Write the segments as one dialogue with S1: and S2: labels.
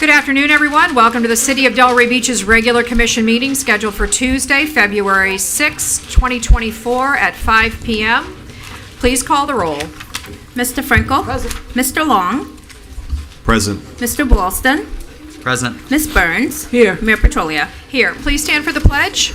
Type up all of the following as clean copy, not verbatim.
S1: Good afternoon, everyone. Welcome to the City of Delray Beach's regular commission meeting scheduled for Tuesday, February 6, 2024 at 5 p.m. Please call the roll.
S2: Mr. Frankel?
S1: Present.
S2: Mr. Long?
S3: Present.
S2: Mr. Boylston?
S3: Present.
S2: Ms. Burns?
S1: Here.
S2: Mayor Petrolia?
S1: Here, please stand for the pledge.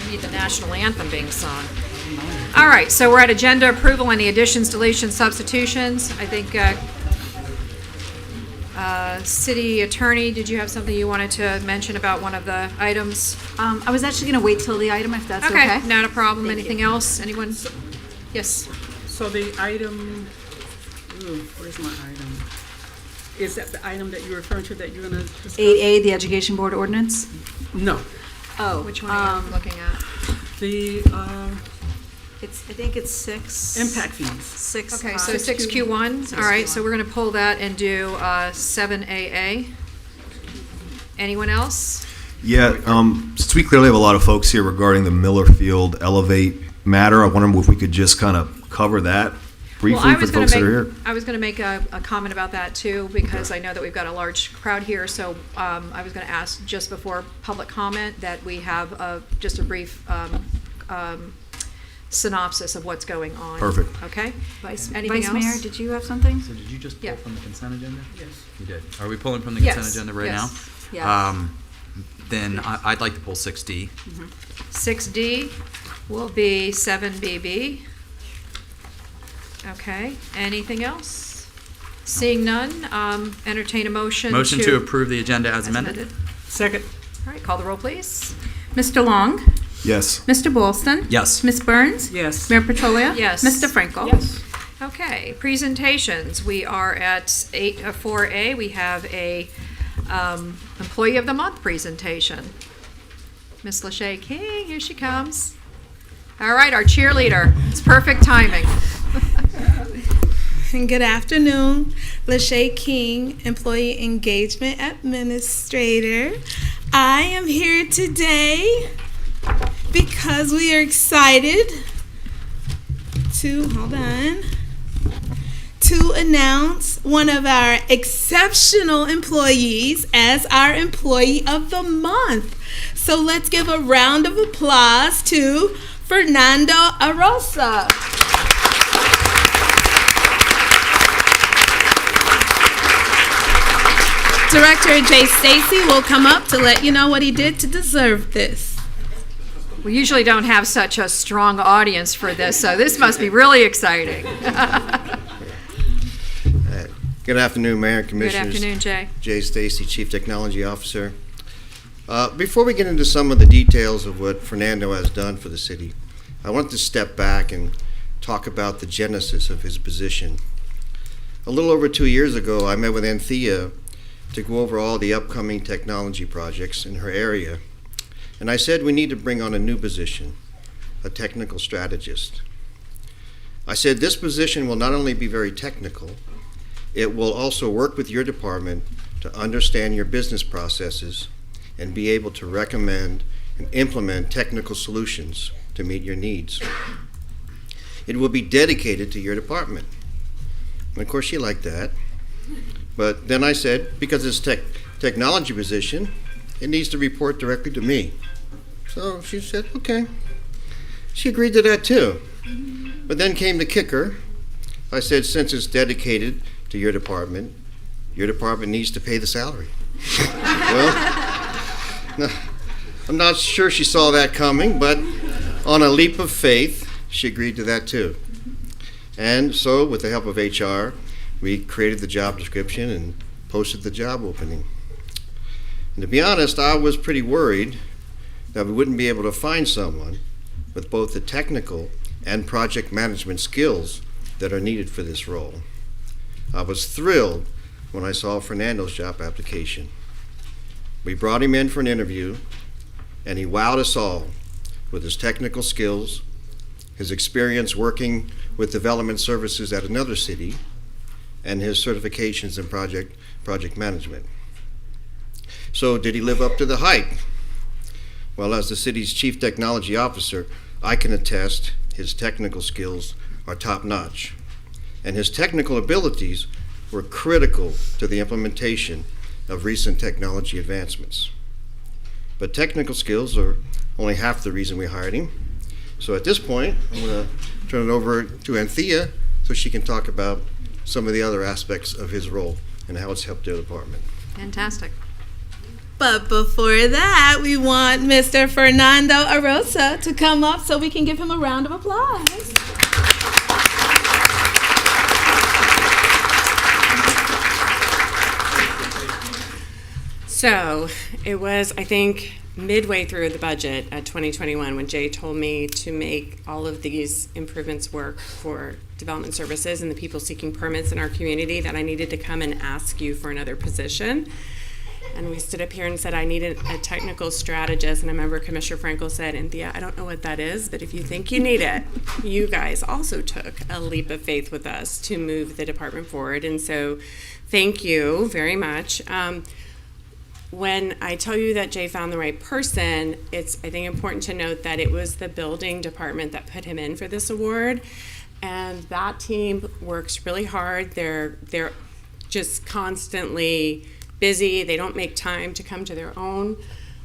S1: We need the national anthem being sung. All right, so we're at agenda approval. Any additions, deletions, substitutions? I think City Attorney, did you have something you wanted to mention about one of the items?
S4: I was actually going to wait till the item, if that's okay.
S1: Okay, not a problem. Anything else? Anyone? Yes.
S5: So the item, where's my item? Is that the item that you're referring to that you're going to discuss?
S4: 8A, the Education Board ordinance.
S5: No.
S4: Oh,
S1: Which one are you looking at?
S5: The
S4: I think it's 6.
S5: impact fees.
S4: 6.
S1: Okay, so 6Q1. All right, so we're going to pull that and do 7AA. Anyone else?
S3: Yeah, since we clearly have a lot of folks here regarding the Millerfield Elevate matter, I wonder if we could just kind of cover that briefly for the folks that are here.
S1: I was going to make a comment about that too, because I know that we've got a large crowd here. So I was going to ask just before public comment that we have just a brief synopsis of what's going on.
S3: Perfect.
S1: Okay.
S4: Vice
S1: Anything else?
S4: Mayor, did you have something?
S6: So did you just pull
S1: Yeah.
S6: from the consent agenda?
S5: Yes.
S6: You did. Are we pulling from the
S1: Yes.
S6: consent agenda right
S1: Yes.
S4: Yes.
S6: now? Then I'd like to pull 6D.
S1: 6D will be 7BB. Okay. Anything else? Seeing none, entertain a motion.
S6: Motion to approve the agenda as amended.
S5: Second.
S1: All right, call the roll, please.
S2: Mr. Long?
S3: Yes.
S2: Mr. Boylston?
S6: Yes.
S2: Ms. Burns?
S5: Yes.
S2: Mayor Petrolia?
S1: Yes.
S2: Mr. Frankel?
S5: Yes.
S1: Okay, presentations. We are at 4A. We have a Employee of the Month presentation. Miss Lachey King, here she comes. All right, our cheerleader. It's perfect timing.
S7: Good afternoon, Lachey King, Employee Engagement Administrator. I am here today because we are excited to announce one of our exceptional employees as our Employee of the Month. So let's give a round of applause to Fernando Arosa. Director Jay Stacy will come up to let you know what he did to deserve this.
S1: We usually don't have such a strong audience for this, so this must be really exciting.
S8: Good afternoon, Mayor and Commissioners.
S1: Good afternoon, Jay.
S8: Jay Stacy, Chief Technology Officer. Before we get into some of the details of what Fernando has done for the city, I want to step back and talk about the genesis of his position. A little over 2 years ago, I met with Anthea to go over all the upcoming technology projects in her area, and I said we need to bring on a new position, a technical strategist. I said this position will not only be very technical, it will also work with your department to understand your business processes and be able to recommend and implement technical solutions to meet your needs. It will be dedicated to your department. And of course, she liked that. But then I said, because it's technology position, it needs to report directly to me. So she said, okay. She agreed to that too. But then came the kicker. I said, since it's dedicated to your department needs to pay the salary. Well, I'm not sure she saw that coming, but on a leap of faith, she agreed to that too. And so, with the help of HR, we created the job description and posted the job opening. And to be honest, I was pretty worried that we wouldn't be able to find someone with both the technical and project management skills that are needed for this role. I was thrilled when I saw Fernando's job application. We brought him in for an interview, and he wowed us all with his technical skills, his experience working with development services at another city, and his certifications in project management. So did he live up to the hype? Well, as the city's Chief Technology Officer, I can attest his technical skills are top-notch, and his technical abilities were critical to the implementation of recent technology advancements. But technical skills are only half the reason we hired him. So at this point, I'm going to turn it over to Anthea so she can talk about some of the other aspects of his role and how it's helped their department.
S1: Fantastic.
S7: But before that, we want Mr. Fernando Arosa to come up so we can give him a round of applause.
S9: So it was, I think, midway through the budget at 2021 when Jay told me to make all of these improvements work for development services and the people seeking permits in our community, that I needed to come and ask you for another position. And we stood up here and said I needed a technical strategist, and I remember Commissioner Frankel said, Anthea, I don't know what that is, but if you think you need it, you guys also took a leap of faith with us to move the department forward, and so thank you very much. When I tell you that Jay found the right person, it's, I think, important to note that it was the building department that put him in for this award, and that team works really hard. They're just constantly busy. They don't make time to come to their own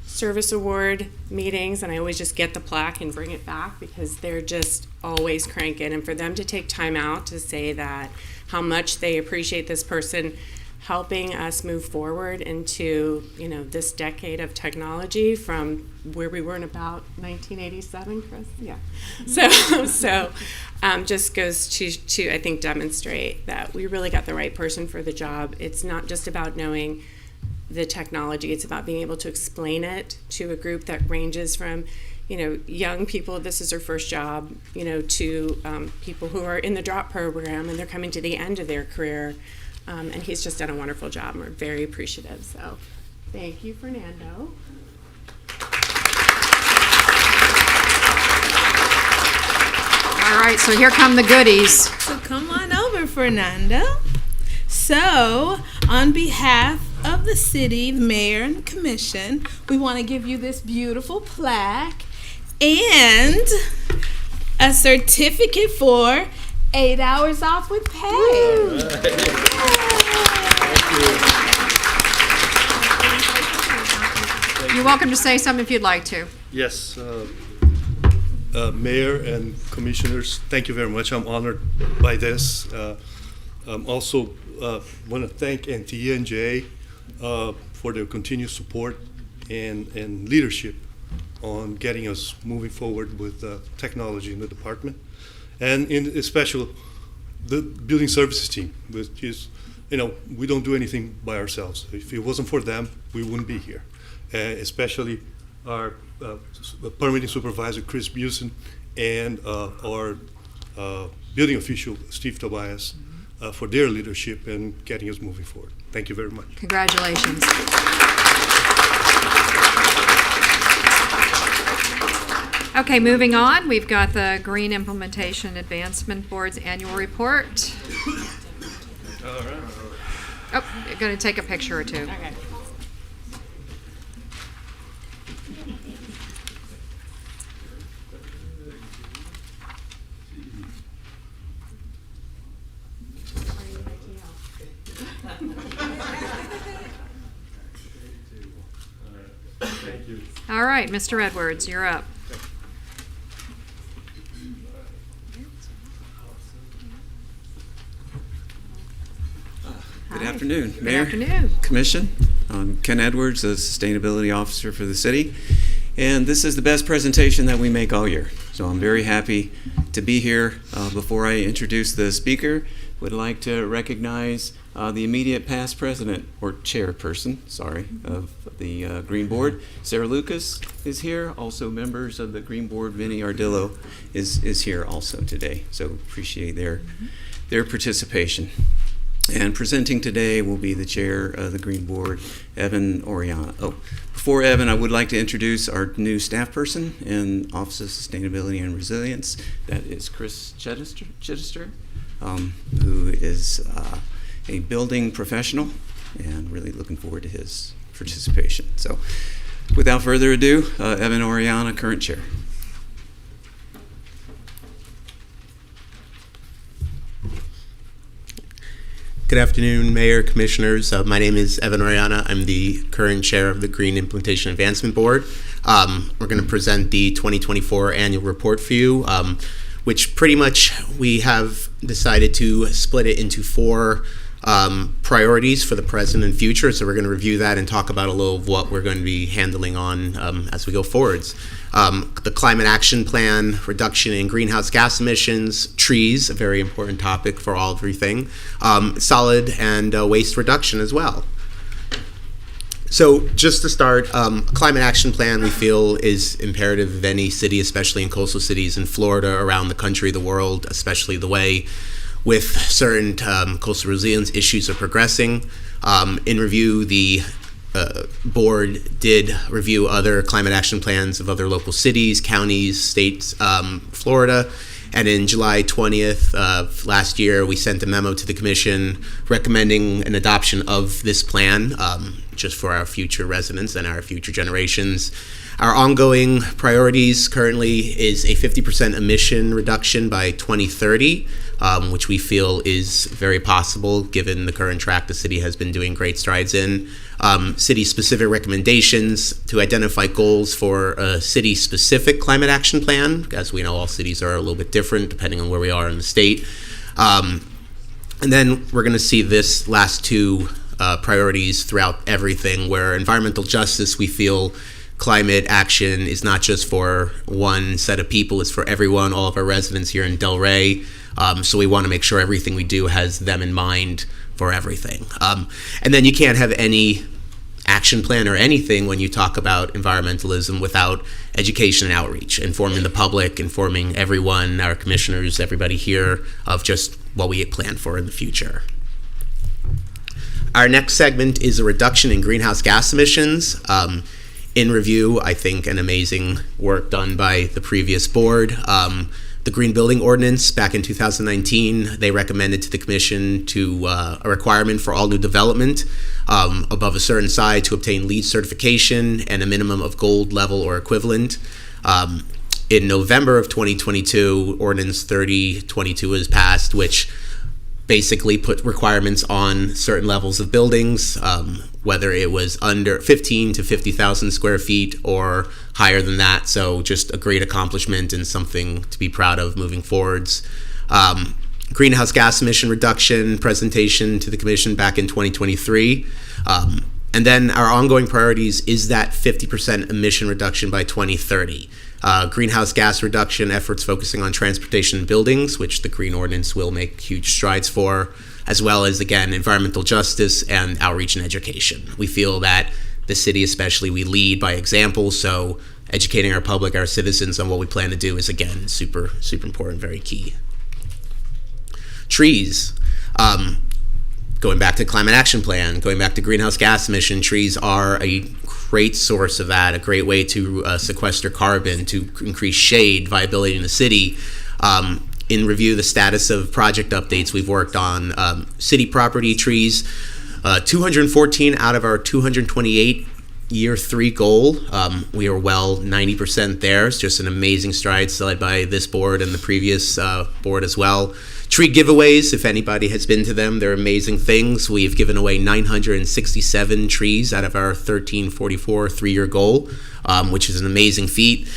S9: service award meetings, and I always just get the plaque and bring it back because they're just always cranking. And for them to take time out to say that how much they appreciate this person helping us move forward into, you know, this decade of technology from where we were in about 1987, Chris? Yeah. So just goes to, I think, demonstrate that we really got the right person for the job. It's not just about knowing the technology, it's about being able to explain it to a group that ranges from, you know, young people, this is their first job, you know, to people who are in the drop program and they're coming to the end of their career. And he's just done a wonderful job, and we're very appreciative. So thank you, Fernando.
S1: All right, so here come the goodies.
S7: So come on over, Fernando. So on behalf of the city, the mayor, and the commission, we want to give you this beautiful plaque and a certificate for 8 hours off with pay.
S1: You're welcome to say something if you'd like to.
S10: Yes, Mayor and Commissioners, thank you very much. I'm honored by this. Also want to thank Anthea and Jay for their continued support and leadership on getting us moving forward with technology in the department. And in especially the building services team, which is, you know, we don't do anything by ourselves. If it wasn't for them, we wouldn't be here. Especially our permitting supervisor, Chris Busen, and our building official, Steve Tobias, for their leadership and getting us moving forward. Thank you very much.
S1: Congratulations. Okay, moving on, we've got the Green Implementation Advancement Board's annual report.
S10: All right.
S1: Oh, you're going to take a picture or two.
S9: Okay.
S10: Thank you.
S1: All right, Mr. Edwards, you're up.
S11: Good
S1: Hi.
S11: afternoon,
S1: Good
S11: Mayor.
S1: afternoon.
S11: Commission. I'm Ken Edwards, the Sustainability Officer for the city, and this is the best presentation that we make all year. So I'm very happy to be here. Before I introduce the speaker, would like to recognize the immediate past president, or chairperson, sorry, of the Green Board. Sarah Lucas is here. Also members of the Green Board, Vinny Ardillo is here also today. So appreciate their participation. And presenting today will be the chair of the Green Board, Evan Oriana. Oh, before Evan, I would like to introduce our new staff person in Office of Sustainability and Resilience. That is Chris Chittister, who is a building professional, and really looking forward to his participation. So without further ado, Evan Oriana, current chair.
S12: Good afternoon, Mayor, Commissioners. My name is Evan Oriana. I'm the current chair of the Green Implementation Advancement Board. We're going to present the 2024 annual report for you, which pretty much we have decided to split it into four priorities for the present and future. So we're going to review that and talk about a little of what we're going to be handling on as we go forwards. The Climate Action Plan, reduction in greenhouse gas emissions, trees, a very important topic for everything, solid and waste reduction as well. So just to start, Climate Action Plan we feel is imperative of any city, especially in coastal cities in Florida, around the country, the world, especially the way with certain coastal resilience issues are progressing. In review, the board did review other climate action plans of other local cities, counties, states, Florida, and in July 20th of last year, we sent a memo to the Commission recommending an adoption of this plan just for our future residents and our future generations. Our ongoing priorities currently is a 50% emission reduction by 2030, which we feel is very possible given the current track the city has been doing great strides in. City-specific recommendations to identify goals for a city-specific climate action plan. As we know, all cities are a little bit different depending on where we are in the state. And then we're going to see this last two priorities throughout everything, where environmental justice, we feel climate action is not just for one set of people, it's for everyone, all of our residents here in Delray. So we want to make sure everything we do has them in mind for everything. And then you can't have any action plan or anything when you talk about environmentalism without education and outreach, informing the public, informing everyone, our commissioners, everybody here, of just what we plan for in the future. Our next segment is a reduction in greenhouse gas emissions. In review, I think an amazing work done by the previous board. The Green Building Ordinance back in 2019, they recommended to the Commission to a requirement for all new development above a certain size to obtain LEED certification and a minimum of gold level or equivalent. In November of 2022, Ordinance 3022 was passed, which basically put requirements on certain levels of buildings, whether it was under 15 to 50,000 square feet or higher than that. So just a great accomplishment and something to be proud of moving forwards. Greenhouse gas emission reduction presentation to the Commission back in 2023. And then our ongoing priorities is that 50% emission reduction by 2030. Greenhouse gas reduction efforts focusing on transportation and buildings, which the Green Ordinance will make huge strides for, as well as, again, environmental justice and outreach and education. We feel that the city especially, we lead by example, so educating our public, our citizens on what we plan to do is, again, super, super important, very key. Trees. Going back to Climate Action Plan, going back to greenhouse gas emission, trees are a great source of that, a great way to sequester carbon, to increase shade, viability in the city. In review, the status of project updates we've worked on, city property trees, 214 out of our 228 year 3 goal. We are well 90% there. It's just an amazing stride led by this board and the previous board as well. Tree giveaways, if anybody has been to them, they're amazing things. We've given away 967 trees out of our 1344 3-year goal, which is an amazing feat.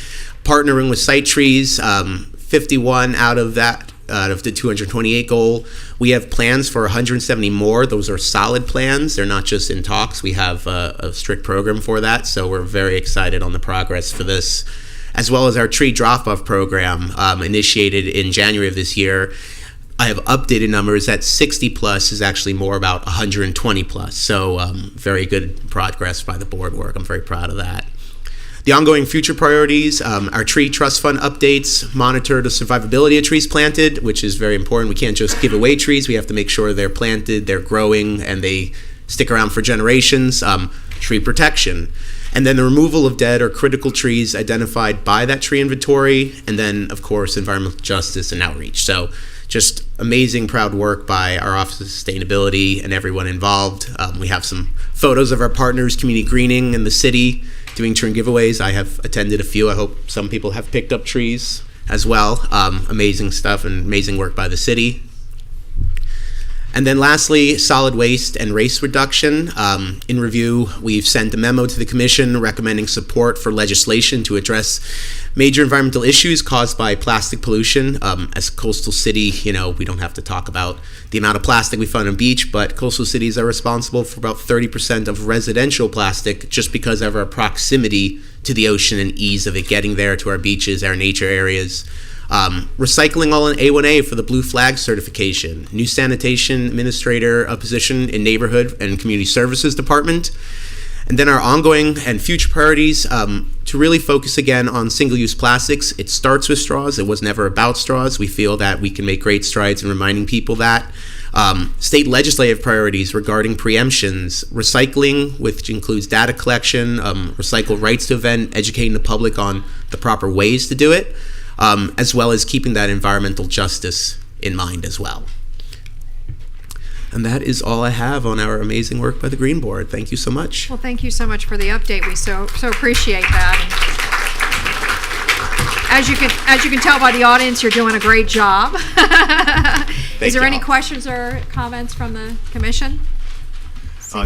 S12: Partnering with site trees, 51 out of that, out of the 228 goal. We have plans for 170 more. Those are solid plans. They're not just in talks. We have a strict program for that, so we're very excited on the progress for this, as well as our tree drop-off program initiated in January of this year. I have updated numbers that 60 plus is actually more about 120 plus. So very good progress by the board work. I'm very proud of that. The ongoing future priorities, our tree trust fund updates, monitor the survivability of trees planted, which is very important. We can't just give away trees. We have to make sure they're planted, they're growing, and they stick around for generations. Tree protection. And then the removal of dead or critical trees identified by that tree inventory. And then, of course, environmental justice and outreach. So just amazing, proud work by our Office of Sustainability and everyone involved. We have some photos of our partners, Community Greening in the city, doing tree giveaways. I have attended a few. I hope some people have picked up trees as well. Amazing stuff and amazing work by the city. And then lastly, solid waste and waste reduction. In review, we've sent a memo to the Commission recommending support for legislation to address major environmental issues caused by plastic pollution. As a coastal city, we don't have to talk about the amount of plastic we find on beach, but coastal cities are responsible for about 30% of residential plastic just because of our proximity to the ocean and ease of it getting there to our beaches, our nature areas. Recycling all in A1A for the Blue Flag certification. New sanitation administrator position in Neighborhood and Community Services Department. And then our ongoing and future priorities to really focus again on single-use plastics. It starts with straws. It was never about straws. We feel that we can make great strides in reminding people that. State legislative priorities regarding preemptions, recycling, which includes data collection, recycle rights to event, educating the public on the proper ways to do it. As well as keeping that environmental justice in mind as well. And that is all I have on our amazing work by the Green Board. Thank you so much.
S1: Well, thank you so much for the update. We so appreciate that. And as you can tell by the audience, you're doing a great job. Is there any questions or comments from the commission?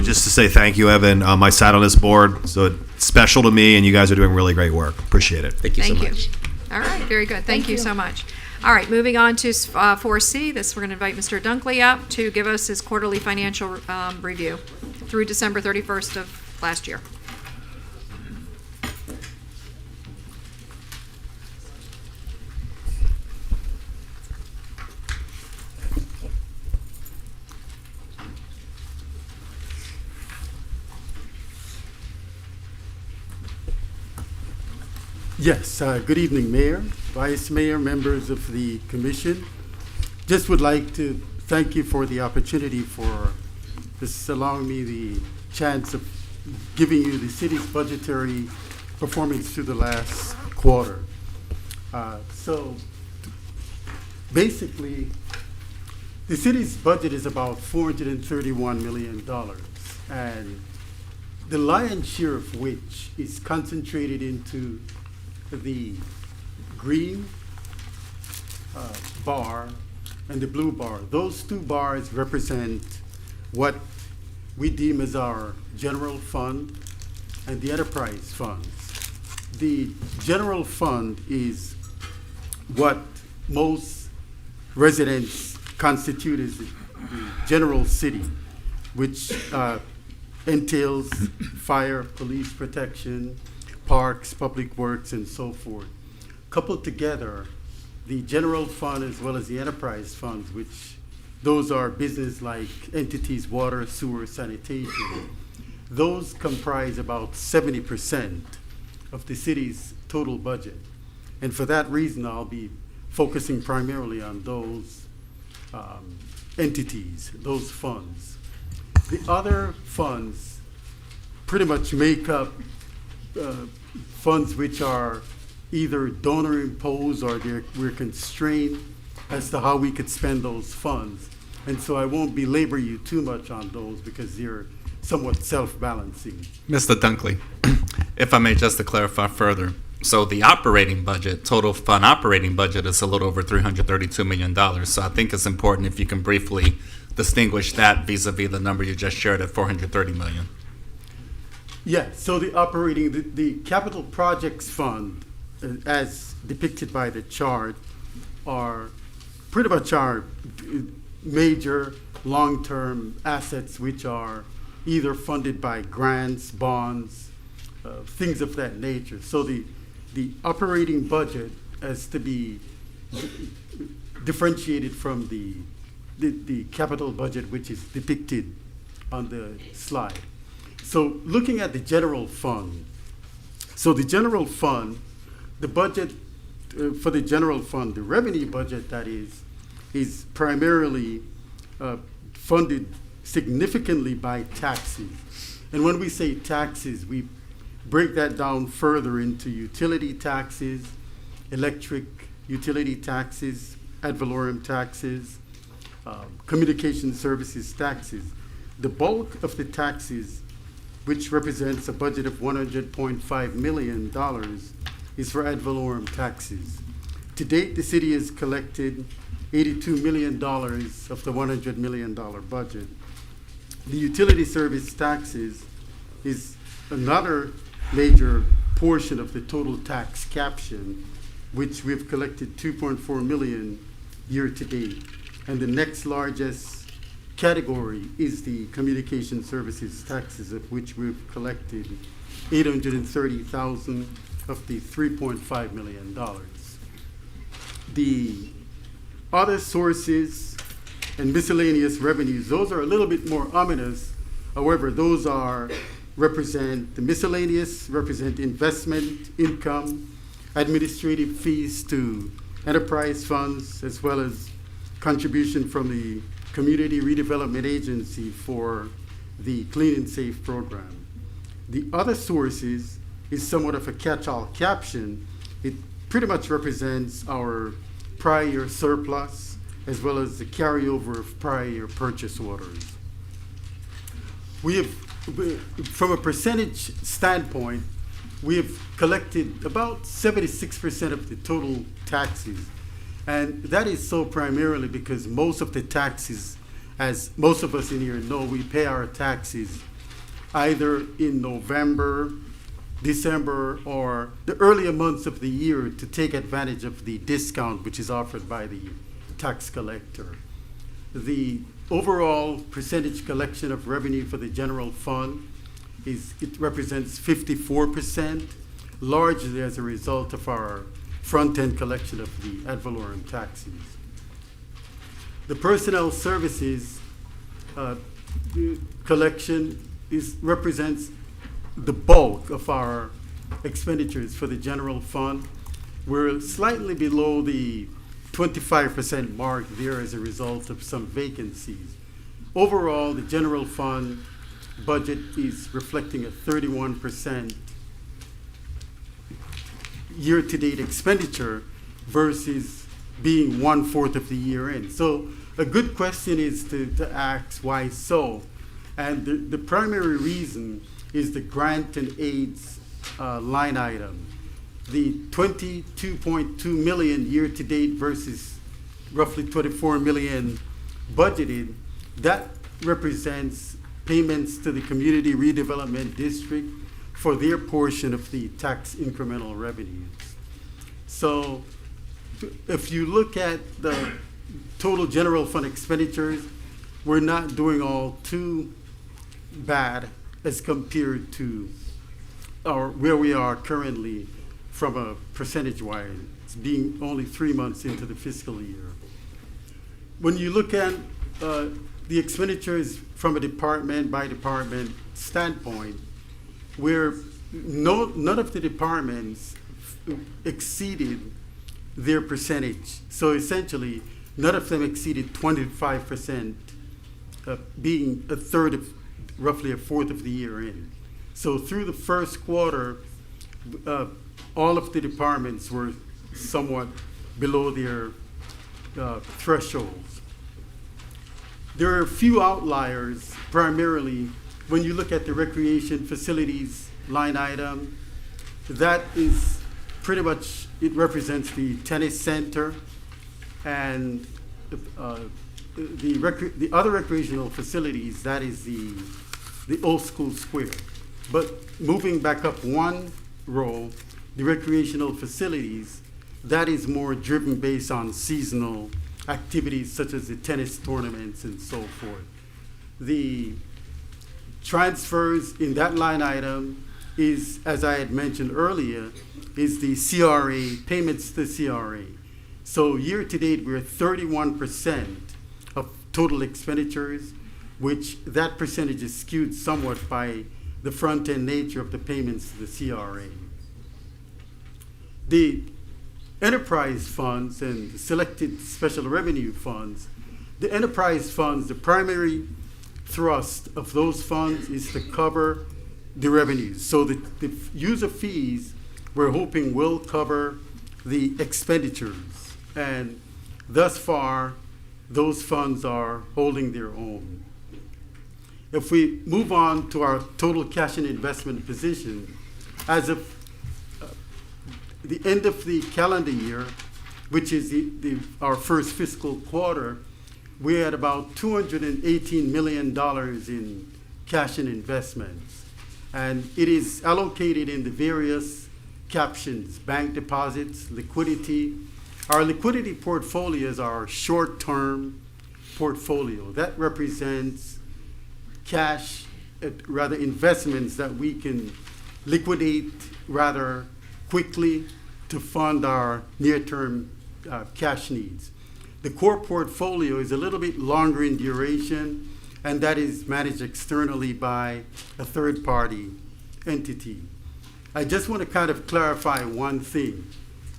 S3: Just to say thank you, Evan. I sat on this board, so it's special to me, and you guys are doing really great work. Appreciate it.
S12: Thank you so much.
S1: All right, very good. Thank you so much. All right, moving on to 4C. We're going to invite Mr. Dunkley up to give us his quarterly financial review through December 31st of last year.
S13: Yes, good evening, Mayor, Vice Mayor, members of the Commission. Just would like to thank you for the opportunity for this allowing me the chance of giving you the city's budgetary performance through the last quarter. So basically, the city's budget is about $431 million, and the lion's share of which is concentrated into the green bar and the blue bar. Those two bars represent what we deem as our general fund and the enterprise funds. The general fund is what most residents constitute as the general city, which entails fire, police protection, parks, public works, and so forth. Coupled together, the general fund as well as the enterprise funds, which those are business-like entities, water, sewer, sanitation. Those comprise about 70% of the city's total budget. And for that reason, I'll be focusing primarily on those entities, those funds. The other funds pretty much make up funds which are either donor imposed or we're constrained as to how we could spend those funds. And so I won't belabor you too much on those because they're somewhat self-balancing.
S6: Mr. Dunkley, if I may just to clarify further. So the operating budget, total fund operating budget is a little over $332 million. So I think it's important if you can briefly distinguish that vis-a-vis the number you just shared at $430 million.
S13: Yeah, so the operating, the capital projects fund, as depicted by the chart, are pretty much our major long-term assets which are either funded by grants, bonds, things of that nature. So the operating budget has to be differentiated from the capital budget which is depicted on the slide. So looking at the general fund, So the general fund, the budget for the general fund, the revenue budget that is primarily funded significantly by taxes. And when we say taxes, we break that down further into utility taxes, electric utility taxes, ad valorem taxes, communication services taxes. The bulk of the taxes, which represents a budget of $100.5 million, is for ad valorem taxes. To date, the city has collected $82 million of the $100 million budget. The utility service taxes is another major portion of the total tax caption, which we've collected $2.4 million year to date. And the next largest category is the communication services taxes, of which we've collected $830,000 of the $3.5 million. The other sources and miscellaneous revenues, those are a little bit more ominous. However, those represent the miscellaneous, represent investment income, administrative fees to enterprise funds, as well as contribution from the Community Redevelopment Agency for the Clean and Safe program. The other sources is somewhat of a catch-all caption. It pretty much represents our prior year surplus, as well as the carryover of prior year purchase orders. From a percentage standpoint, we have collected about 76% of the total taxes. And that is so primarily because most of the taxes, as most of us in here know, we pay our taxes either in November, December, or the earlier months of the year to take advantage of the discount which is offered by the tax collector. The overall percentage collection of revenue for the general fund it represents 54%, largely as a result of our front-end collection of the ad valorem taxes. The personnel services collection represents the bulk of our expenditures for the general fund. We're slightly below the 25% mark there as a result of some vacancies. Overall, the general fund budget is reflecting a 31% year-to-date expenditure versus being 1/4 of the year end. So a good question is to ask why so. And the primary reason is the grant and aids line item. The $22.2 million year-to-date versus roughly $24 million budgeted, that represents payments to the Community Redevelopment District for their portion of the tax incremental revenues. So if you look at the total general fund expenditures, we're not doing all too bad as compared to where we are currently from a percentage-wise, being only 3 months into the fiscal year. When you look at the expenditures from a department-by-department standpoint, where none of the departments exceeded their percentage. So essentially, none of them exceeded 25%, being a third of, roughly a fourth of the year in. So through the first quarter, all of the departments were somewhat below their thresholds. There are a few outliers, primarily when you look at the recreation facilities line item. That is pretty much, it represents the tennis center and the other recreational facilities, that is the old school square. But moving back up one row, the recreational facilities, that is more driven based on seasonal activities such as the tennis tournaments and so forth. The transfers in that line item is, as I had mentioned earlier, is the CRA, payments to CRA. So year to date, we're at 31% of total expenditures, which that percentage is skewed somewhat by the front-end nature of the payments to the CRA. The enterprise funds and selected special revenue funds, the enterprise funds, the primary thrust of those funds is to cover the revenues. So the user fees, we're hoping will cover the expenditures. And thus far, those funds are holding their own. If we move on to our total cash and investment position, as of the end of the calendar year, which is our first fiscal quarter, we had about $218 million in cash and investments. And it is allocated in the various captions: bank deposits, liquidity. Our liquidity portfolios are short-term portfolio. That represents cash, rather investments that we can liquidate rather quickly to fund our near-term cash needs. The core portfolio is a little bit longer in duration, and that is managed externally by a third-party entity. I just want to kind of clarify one thing.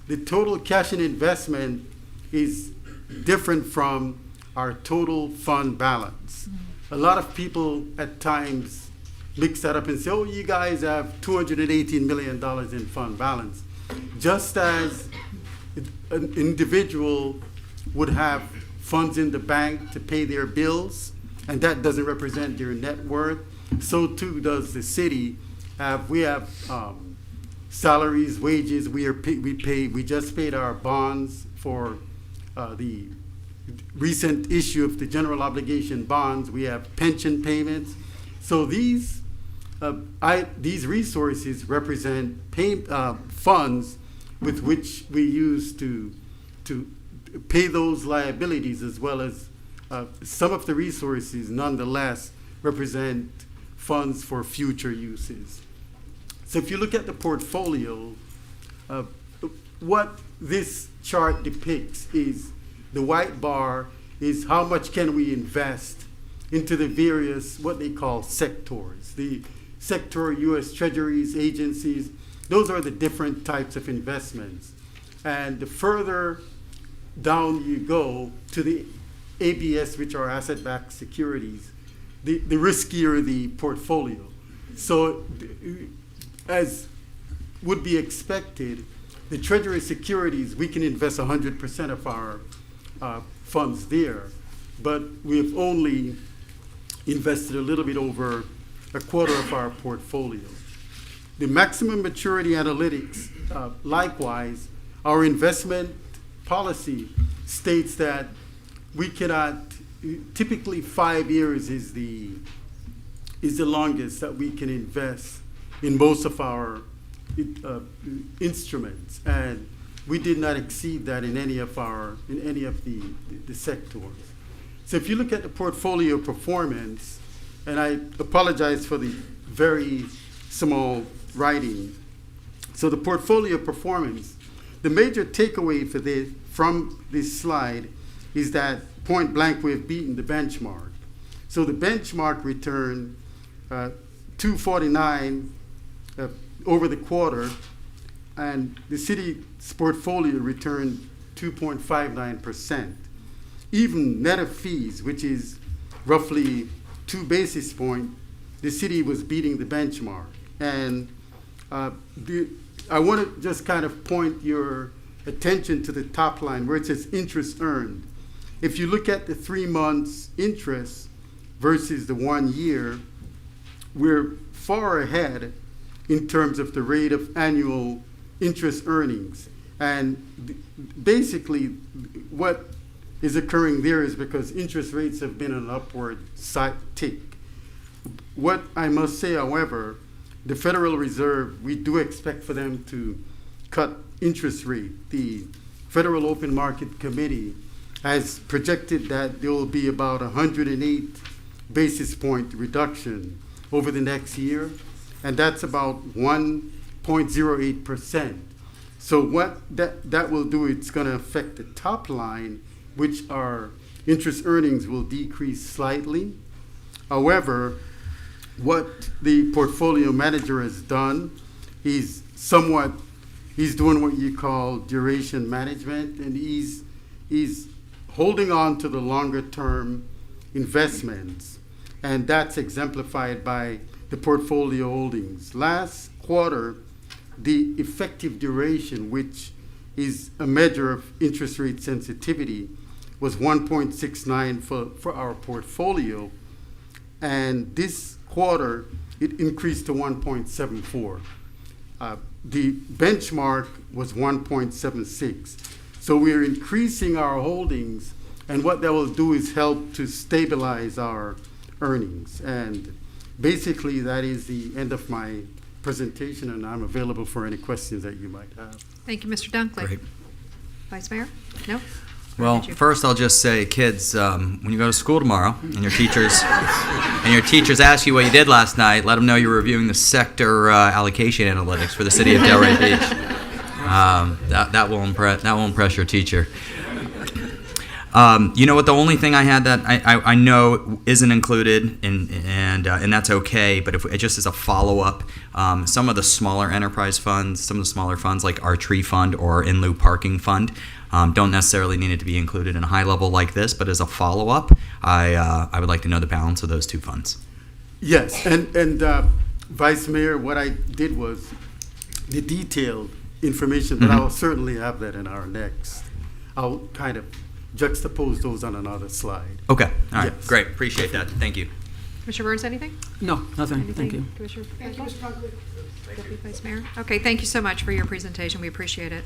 S13: The total cash and investment is different from our total fund balance. A lot of people at times mix that up and say, oh, you guys have $218 million in fund balance. Just as an individual would have funds in the bank to pay their bills, and that doesn't represent their net worth, so too does the city. We have salaries, wages. We just paid our bonds for the recent issue of the general obligation bonds. We have pension payments. So these resources represent funds with which we use to pay those liabilities, as well as some of the resources nonetheless represent funds for future uses. So if you look at the portfolio, what this chart depicts is the white bar is how much can we invest into the various, what they call sectors. The sector U.S. Treasuries, agencies, those are the different types of investments. And the further down you go to the ABS, which are asset-backed securities, the riskier the portfolio. So as would be expected, the Treasury securities, we can invest 100% of our funds there, but we've only invested a little bit over a quarter of our portfolio. The maximum maturity analytics, likewise, our investment policy states that we cannot, typically 5 years is the longest that we can invest in most of our instruments, and we did not exceed that in any of the sectors. So if you look at the portfolio performance, and I apologize for the very small writing. So the portfolio performance, the major takeaway from this slide is that point blank we've beaten the benchmark. So the benchmark returned 249 over the quarter, and the city's portfolio returned 2.59%. Even net of fees, which is roughly 2 basis points, the city was beating the benchmark. And I want to just kind of point your attention to the top line where it says interest earned. If you look at the 3 months interest versus the 1 year, we're far ahead in terms of the rate of annual interest earnings. And basically what is occurring there is because interest rates have been on an upward tick. What I must say, however, the Federal Reserve, we do expect for them to cut interest rate. The Federal Open Market Committee has projected that there will be about 108 basis point reduction over the next year, and that's about 1.08%. So what that will do, it's going to affect the top line, which our interest earnings will decrease slightly. However, what the portfolio manager has done is somewhat he's doing what you call duration management, and he's holding on to the longer term investments, and that's exemplified by the portfolio holdings. Last quarter, the effective duration, which is a measure of interest rate sensitivity, was 1.69 for our portfolio, and this quarter it increased to 1.74. The benchmark was 1.76. So we're increasing our holdings, and what that will do is help to stabilize our earnings. And basically, that is the end of my presentation, and I'm available for any questions that you might have.
S1: Thank you, Mr. Dunkley.
S14: Great.
S1: Vice Mayor? No?
S14: Well,
S1: Did you?
S14: first I'll just say, kids, when you go to school tomorrow and your teachers ask you what you did last night, let them know you're reviewing the sector allocation analytics for the city of Delray Beach. That will impress your teacher. You know what? The only thing I had that I know isn't included, and that's okay. But if it just as a follow-up, some of the smaller enterprise funds, some of the smaller funds like our tree fund or in lieu parking fund, don't necessarily need it to be included in a high level like this. But as a follow-up, I would like to know the balance of those two funds.
S13: Yes, and Vice Mayor, what I did was the detailed information, but I will certainly have that in our next. I'll kind of juxtapose those on another slide.
S14: Okay. All right.
S13: Yes.
S14: Great. Appreciate that. Thank you.
S1: Commissioner Burns, anything?
S5: No, nothing.
S1: Anything?
S5: Thank you.
S1: Commissioner Deputy Vice Mayor? Okay, thank you so much for your presentation. We appreciate it.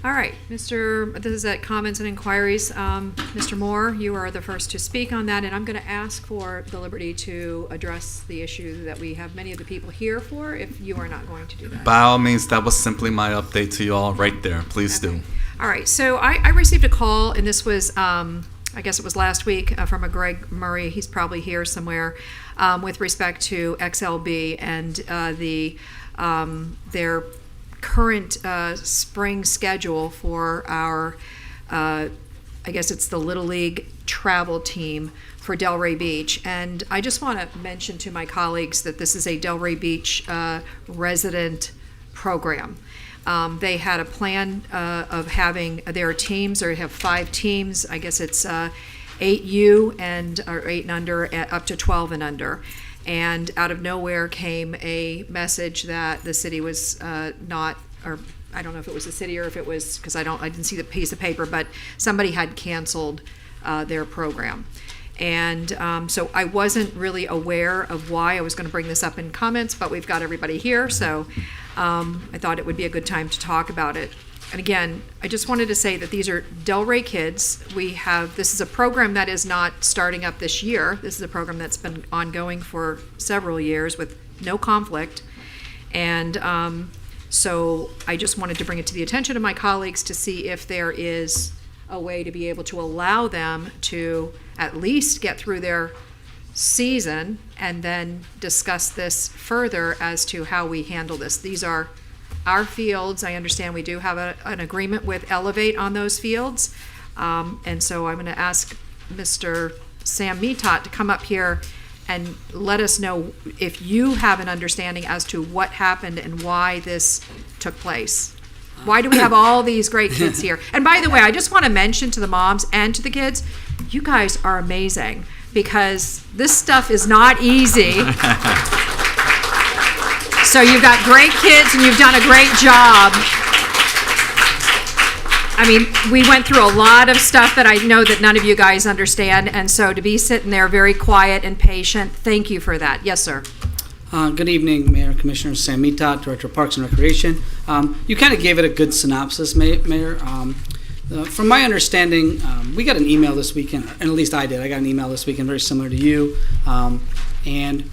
S1: All right, this is at comments and inquiries. Mr. Moore, you are the first to speak on that, and I'm going to ask for the liberty to address the issue that we have many of the people here for, if you are not going to do that.
S6: By all means, that was simply my update to you all right there. Please do.
S1: All right, so I received a call, and this was, I guess it was last week, from a Greg Murray, he's probably here somewhere, with respect to XLB and their current spring schedule for our, I guess it's the Little League travel team for Delray Beach. And I just want to mention to my colleagues that this is a Delray Beach resident program. They had a plan of having their teams, or have 5 teams. I guess it's 8U or 8 and under, up to 12 and under. And out of nowhere came a message that the city was not, or I don't know if it was the city or if it was, because I didn't see the piece of paper, but somebody had canceled their program. And so I wasn't really aware of why. I was going to bring this up in comments, but we've got everybody here, so I thought it would be a good time to talk about it. And again, I just wanted to say that these are Delray kids. This is a program that is not starting up this year. This is a program that's been ongoing for several years with no conflict. And so I just wanted to bring it to the attention of my colleagues to see if there is a way to be able to allow them to at least get through their season and then discuss this further as to how we handle this. These are our fields. I understand we do have an agreement with Elevate on those fields. And so I'm going to ask Mr. Sam Mitat to come up here and let us know if you have an understanding as to what happened and why this took place. Why do we have all these great kids here? And by the way, I just want to mention to the moms and to the kids, you guys are amazing, because this stuff is not easy. So you've got great kids and you've done a great job. I mean, we went through a lot of stuff that I know that none of you guys understand, and so to be sitting there very quiet and patient, thank you for that. Yes, sir.
S15: Good evening, Mayor, Commissioner Sam Mitat, Director of Parks and Recreation. You kind of gave it a good synopsis, Mayor. From my understanding, we got an email this weekend, and at least I did. I got an email this weekend very similar to you, and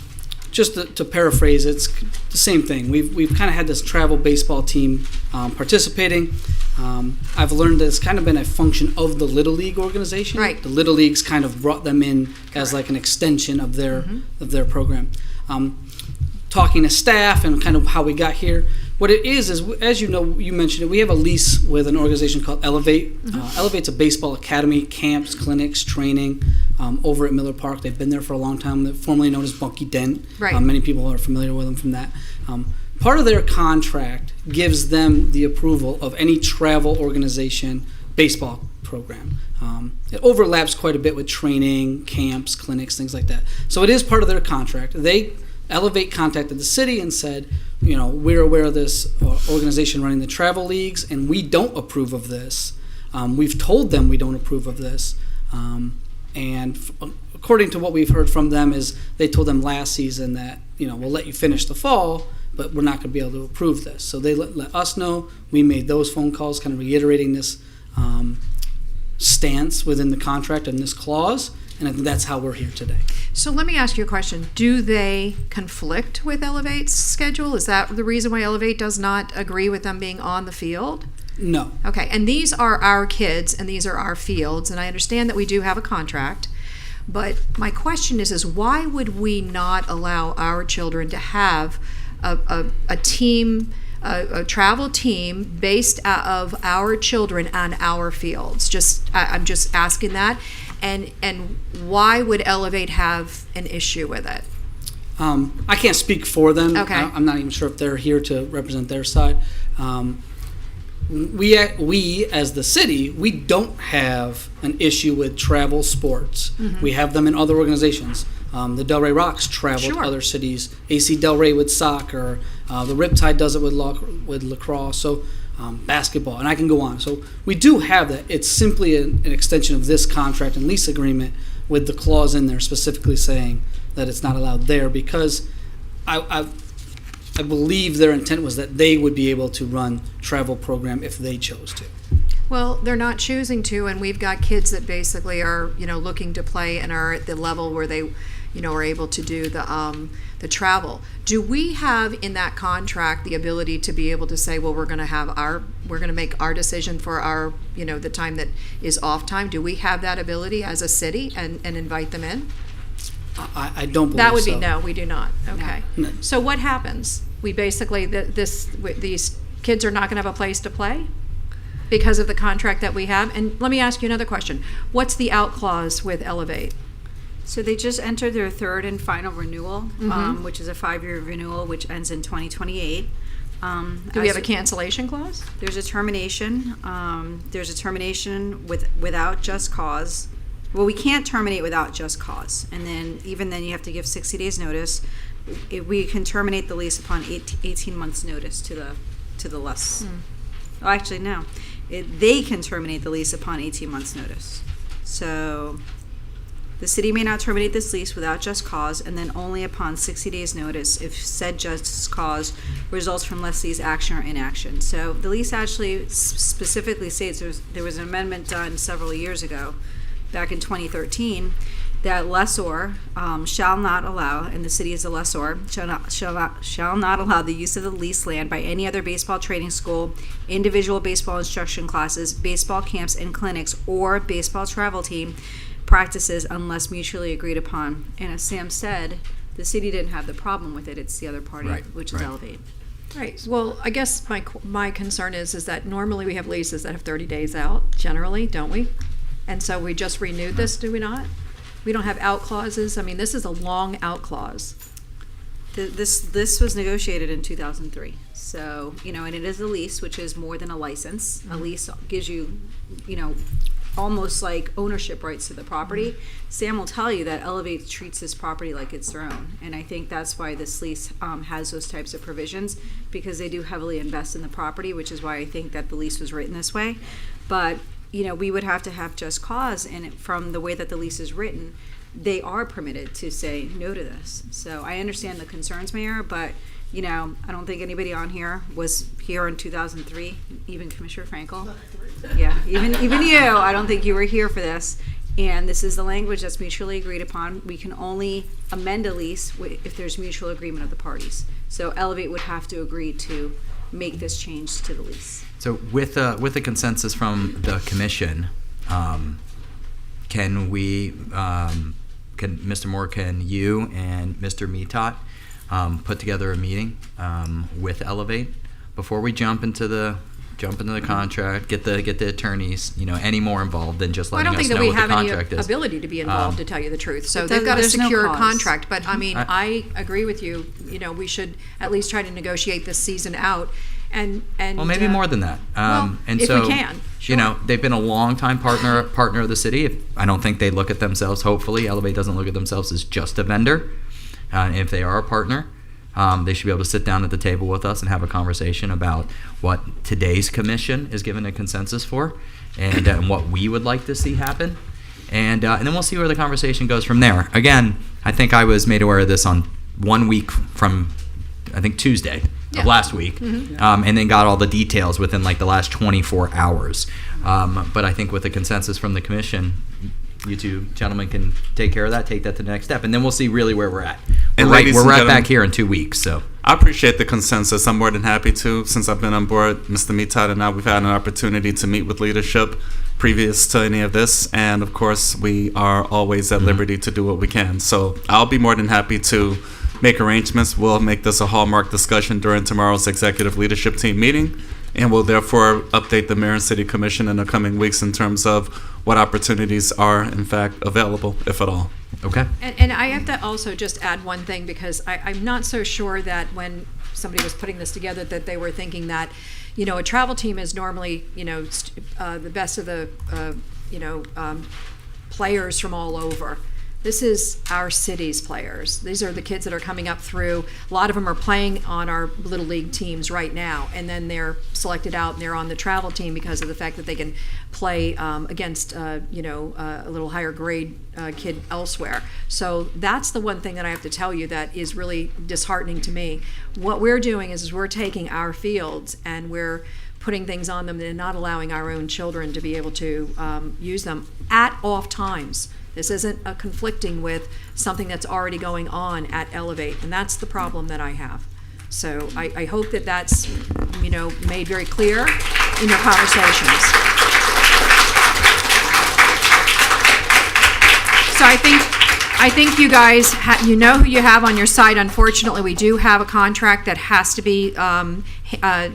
S15: just to paraphrase, it's the same thing. We've kind of had this travel baseball team participating. I've learned that it's kind of been a function of the Little League organization.
S1: Right.
S15: The Little Leagues kind of brought them in as like an extension of their program. Talking to staff and kind of how we got here, What it is, as you know, you mentioned it, we have a lease with an organization called Elevate. Elevate's a baseball academy, camps, clinics, training over at Miller Park. They've been there for a long time. They're formerly known as Bunky Dent.
S1: Right.
S15: Many people are familiar with them from that. Part of their contract gives them the approval of any travel organization baseball program. It overlaps quite a bit with training, camps, clinics, things like that. So it is part of their contract. Elevate contacted the city and said, we're aware of this organization running the travel leagues, and we don't approve of this. We've told them we don't approve of this. According to what we've heard from them is they told them last season that, we'll let you finish the fall, but we're not going to be able to approve this. So they let us know. We made those phone calls kind of reiterating this stance within the contract and this clause, and I think that's how we're here today.
S1: So let me ask you a question. Do they conflict with Elevate's schedule? Is that the reason why Elevate does not agree with them being on the field?
S15: No.
S1: Okay, and these are our kids and these are our fields, and I understand that we do have a contract, but my question is why would we not allow our children to have a team, a travel team based out of our children on our fields? I'm just asking that. And why would Elevate have an issue with it?
S15: I can't speak for them.
S1: Okay.
S15: I'm not even sure if they're here to represent their side. We as the city, we don't have an issue with travel sports. We have them in other organizations. The Delray Rocks travel to other cities. AC Delray with soccer. The Riptide does it with lacrosse. So basketball, and I can go on. So we do have that. It's simply an extension of this contract and lease agreement with the clause in there specifically saying that it's not allowed there, because I believe their intent was that they would be able to run travel program if they chose to.
S1: Well, they're not choosing to, and we've got kids that basically are, looking to play and are at the level where they, are able to do the travel. Do we have in that contract the ability to be able to say, well, we're going to make our decision for our, the time that is off time? Do we have that ability as a city and invite them in?
S15: I don't believe so.
S1: That would be no, we do not. Okay.
S15: No.
S1: So what happens? We basically, these kids are not going to have a place to play because of the contract that we have? And let me ask you another question. What's the out clause with Elevate?
S4: So they just entered their third and final renewal, which is a 5-year renewal, which ends in 2028.
S1: Do we have a cancellation clause?
S4: There's a termination. There's a termination without just cause. Well, we can't terminate without just cause. And then even then you have to give 60 days notice. We can terminate the lease upon 18 months notice to the less. Oh, actually, no. They can terminate the lease upon 18 months notice. So the city may not terminate this lease without just cause, and then only upon 60 days notice if said just cause results from lessee's action or inaction. So the lease actually specifically states there was an amendment done several years ago, back in 2013, that lessor shall not allow, and the city is a lessor, shall not allow the use of the leased land by any other baseball training school, individual baseball instruction classes, baseball camps and clinics, or baseball travel team practices unless mutually agreed upon. And as Sam said, the city didn't have the problem with it. It's the other party, which is Elevate.
S1: Right. Well, I guess my concern is that normally we have leases that have 30 days out, generally, don't we? And so we just renewed this, do we not? We don't have out clauses. I mean, this is a long out clause.
S4: This was negotiated in 2003. So, and it is a lease, which is more than a license. A lease gives you, almost like ownership rights to the property. Sam will tell you that Elevate treats this property like it's their own. And I think that's why this lease has those types of provisions, because they do heavily invest in the property, which is why I think that the lease was written this way. But, we would have to have just cause, and from the way that the lease is written, they are permitted to say no to this. So I understand the concerns, Mayor, but I don't think anybody on here was here in 2003, even Commissioner Frankel. Yeah, even you. I don't think you were here for this. And this is the language that's mutually agreed upon. We can only amend a lease if there's mutual agreement of the parties. So Elevate would have to agree to make this change to the lease.
S14: So with a consensus from the commission, can Mr. Moore, can you and Mr. Mitat put together a meeting with Elevate before we jump into the contract, get the attorneys, any more involved than just
S1: I
S14: letting
S1: don't
S14: us
S1: think that
S14: know
S1: we
S14: what the
S1: have any
S14: contract is.
S1: ability to be involved, to tell you the truth. So
S4: But
S1: they've got a
S4: there's no
S1: secure
S4: cause.
S1: contract. But I mean, I agree with you. We should at least try to negotiate this season out. And
S14: Well, maybe more than that. And
S1: if
S14: so,
S1: we can, sure.
S14: They've been a long-time partner of the city. I don't think they look at themselves, hopefully, Elevate doesn't look at themselves as just a vendor. If they are a partner, they should be able to sit down at the table with us and have a conversation about what today's commission is given a consensus for and what we would like to see happen. And then we'll see where the conversation goes from there. Again, I think I was made aware of this on 1 week from, I think, Tuesday of last week, and then got all the details within like the last 24 hours. But I think with the consensus from the commission, you two gentlemen can take care of that, take that to the next step, and then we'll see really where we're at.
S6: And
S14: We're
S6: ladies
S14: right
S6: and
S14: back
S6: gentlemen,
S14: here in 2 weeks, so.
S6: I appreciate the consensus. I'm more than happy to. Since I've been on board, Mr. Mitad and I, we've had an opportunity to meet with leadership previous to any of this. And of course, we are always at liberty to do what we can. So I'll be more than happy to make arrangements. We'll make this a hallmark discussion during tomorrow's executive leadership team meeting. And we'll therefore update the Mayor and City Commission in the coming weeks in terms of what opportunities are, in fact, available, if at all.
S14: Okay.
S1: And I have to also just add one thing, because I'm not so sure that when somebody was putting this together that they were thinking that, a travel team is normally, the best of the, players from all over. This is our city's players. These are the kids that are coming up through. A lot of them are playing on our Little League teams right now, and then they're selected out and they're on the travel team because of the fact that they can play against, a little higher grade kid elsewhere. So that's the one thing that I have to tell you that is really disheartening to me. What we're doing is we're taking our fields and we're putting things on them and not allowing our own children to be able to use them at off times. This isn't conflicting with something that's already going on at Elevate, and that's the problem that I have. So I hope that that's, made very clear in your conversations. So I think you guys, you know who you have on your side. Unfortunately, we do have a contract that has to be, has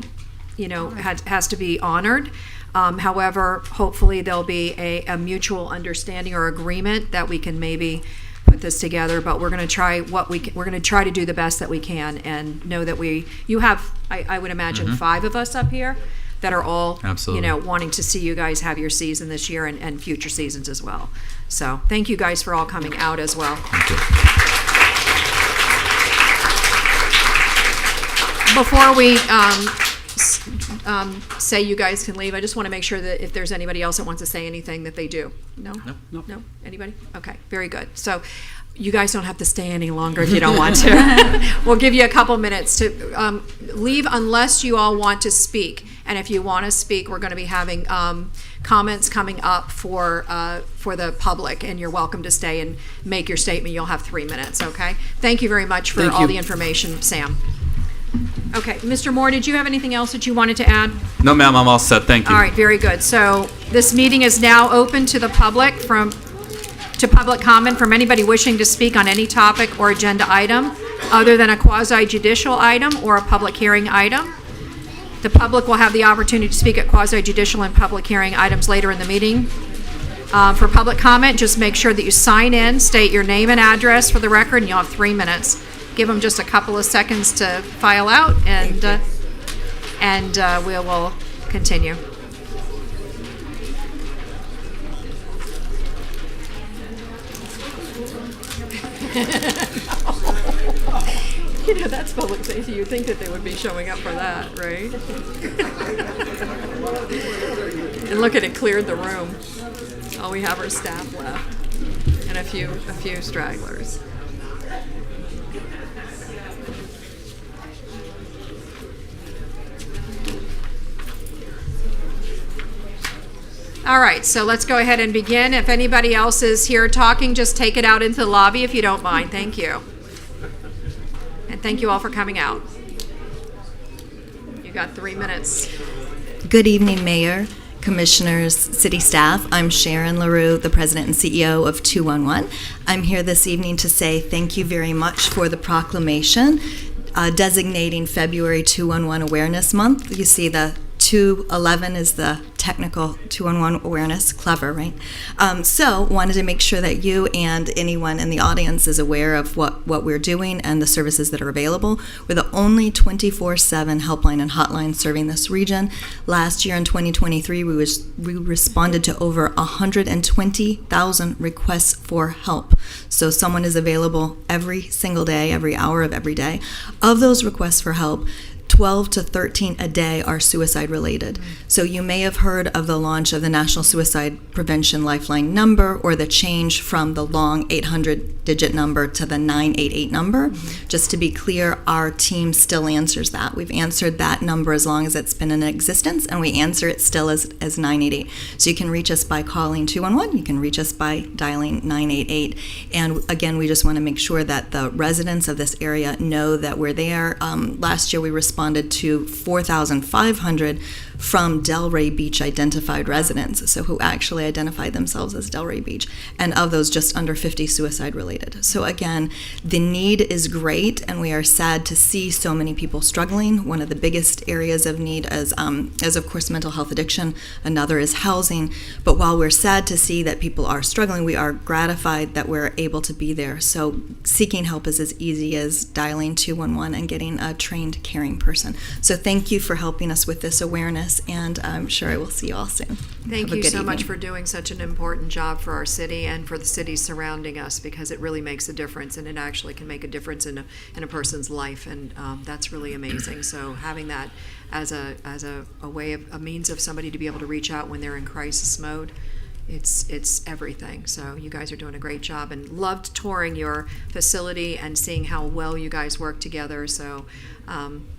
S1: to be honored. However, hopefully there'll be a mutual understanding or agreement that we can maybe put this together. But we're going to try we're going to try to do the best that we can, and know that you have, I would imagine, 5 of us up here that are all,
S14: Absolutely.
S1: Wanting to see you guys have your season this year and future seasons as well. So thank you guys for all coming out as well.
S14: Thank you.
S1: Before we say you guys can leave, I just want to make sure that if there's anybody else that wants to say anything, that they do. No? No? Anybody? Okay, very good. So you guys don't have to stay any longer if you don't want to. We'll give you a couple minutes to leave unless you all want to speak. And if you want to speak, we're going to be having comments coming up for the public, and you're welcome to stay and make your statement. You'll have 3 minutes, okay? Thank you very much for all the information, Sam. Okay, Mr. Moore, did you have anything else that you wanted to add?
S6: No, ma'am, I'm all set. Thank you.
S1: All right, very good. So this meeting is now open to the public to public comment from anybody wishing to speak on any topic or agenda item other than a quasi-judicial item or a public hearing item. The public will have the opportunity to speak at quasi-judicial and public hearing items later in the meeting. For public comment, just make sure that you sign in, state your name and address for the record, and you'll have 3 minutes. Give them just a couple of seconds to file out, and we will continue. That's public safety. You'd think that they would be showing up for that, right? And look at it, cleared the room. All we have are staff left and a few stragglers. All right, so let's go ahead and begin. If anybody else is here talking, just take it out into the lobby if you don't mind. Thank you. And thank you all for coming out. You got 3 minutes.
S16: Good evening, Mayor, Commissioners, City staff. I'm Sharon LaRue, the President and CEO of 211. I'm here this evening to say thank you very much for the proclamation designating February 211 Awareness Month. You see the 211 is the technical 211 awareness. Clever, right? So wanted to make sure that you and anyone in the audience is aware of what we're doing and the services that are available. We're the only 24/7 helpline and hotline serving this region. Last year in 2023, we responded to over 120,000 requests for help. So someone is available every single day, every hour of every day. Of those requests for help, 12 to 13 a day are suicide related. So you may have heard of the launch of the National Suicide Prevention Lifeline number, or the change from the long 800-digit number to the 988 number. Just to be clear, our team still answers that. We've answered that number as long as it's been in existence, and we answer it still as 988. So you can reach us by calling 211, you can reach us by dialing 988. And again, we just want to make sure that the residents of this area know that we're there. Last year we responded to 4,500 from Delray Beach identified residents, so who actually identified themselves as Delray Beach, and of those, just under 50 suicide related. So again, the need is great, and we are sad to see so many people struggling. One of the biggest areas of need is of course mental health addiction. Another is housing. But while we're sad to see that people are struggling, we are gratified that we're able to be there. So seeking help is as easy as dialing 211 and getting a trained caring person. So thank you for helping us with this awareness, and I'm sure I will see you all soon.
S1: Thank
S16: Have a
S1: you
S16: good
S1: so much
S16: evening.
S1: for doing such an important job for our city and for the cities surrounding us, because it really makes a difference, and it actually can make a difference in a person's life, and that's really amazing. So having that as a way of a means of somebody to be able to reach out when they're in crisis mode, it's everything. So you guys are doing a great job, and loved touring your facility and seeing how well you guys work together. So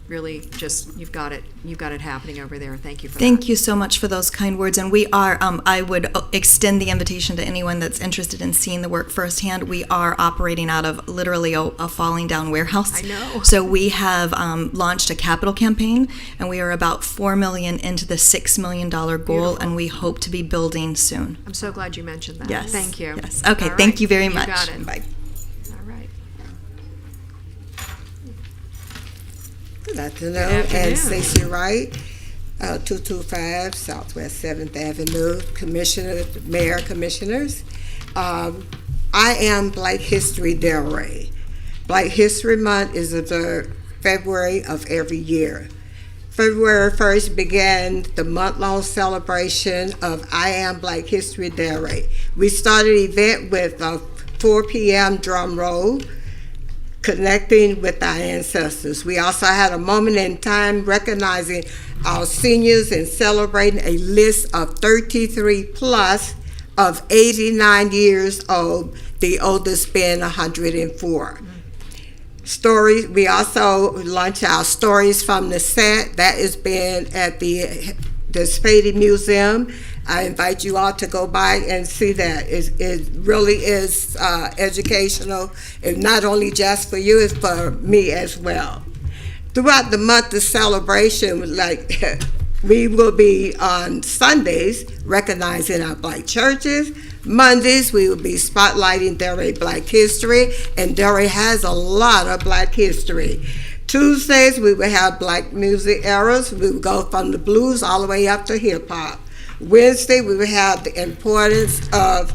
S1: really, just you've got it happening over there. Thank you for that.
S16: Thank you so much for those kind words. And we are, I would extend the invitation to anyone that's interested in seeing the work firsthand. We are operating out of literally a falling down warehouse.
S1: I know.
S16: So we have launched a capital campaign, and we are about $4 million into the $6 million goal,
S1: Beautiful.
S16: and we hope to be building soon.
S1: I'm so glad you mentioned that.
S16: Yes.
S1: Thank you.
S16: Yes. Okay.
S1: All
S16: Thank
S1: right.
S16: you very
S1: You
S16: much.
S1: got it.
S16: Bye.
S1: All right.
S17: Good afternoon,
S1: afternoon.
S17: and Stacy Wright, 225 Southwest 7th Avenue, Mayor, Commissioners. I am Black History Delray. Black History Month is observed February of every year. February 1st began the month-long celebration of I Am Black History Delray. We started the event with a 4 p.m. drum roll, connecting with our ancestors. We also had a moment in time recognizing our seniors and celebrating a list of 33 plus of 89 years old, the oldest being 104. Stories, we also launched our Stories from the Set. That has been at the Spady Museum. I invite you all to go by and see that. It really is educational, and not only just for you, it's for me as well. Throughout the month of celebration, like we will be on Sundays recognizing our Black churches. Mondays, we will be spotlighting Delray Black history, and Delray has a lot of Black history. Tuesdays, we will have Black music eras. We will go from the blues all the way up to hip hop. Wednesday, we will have the importance of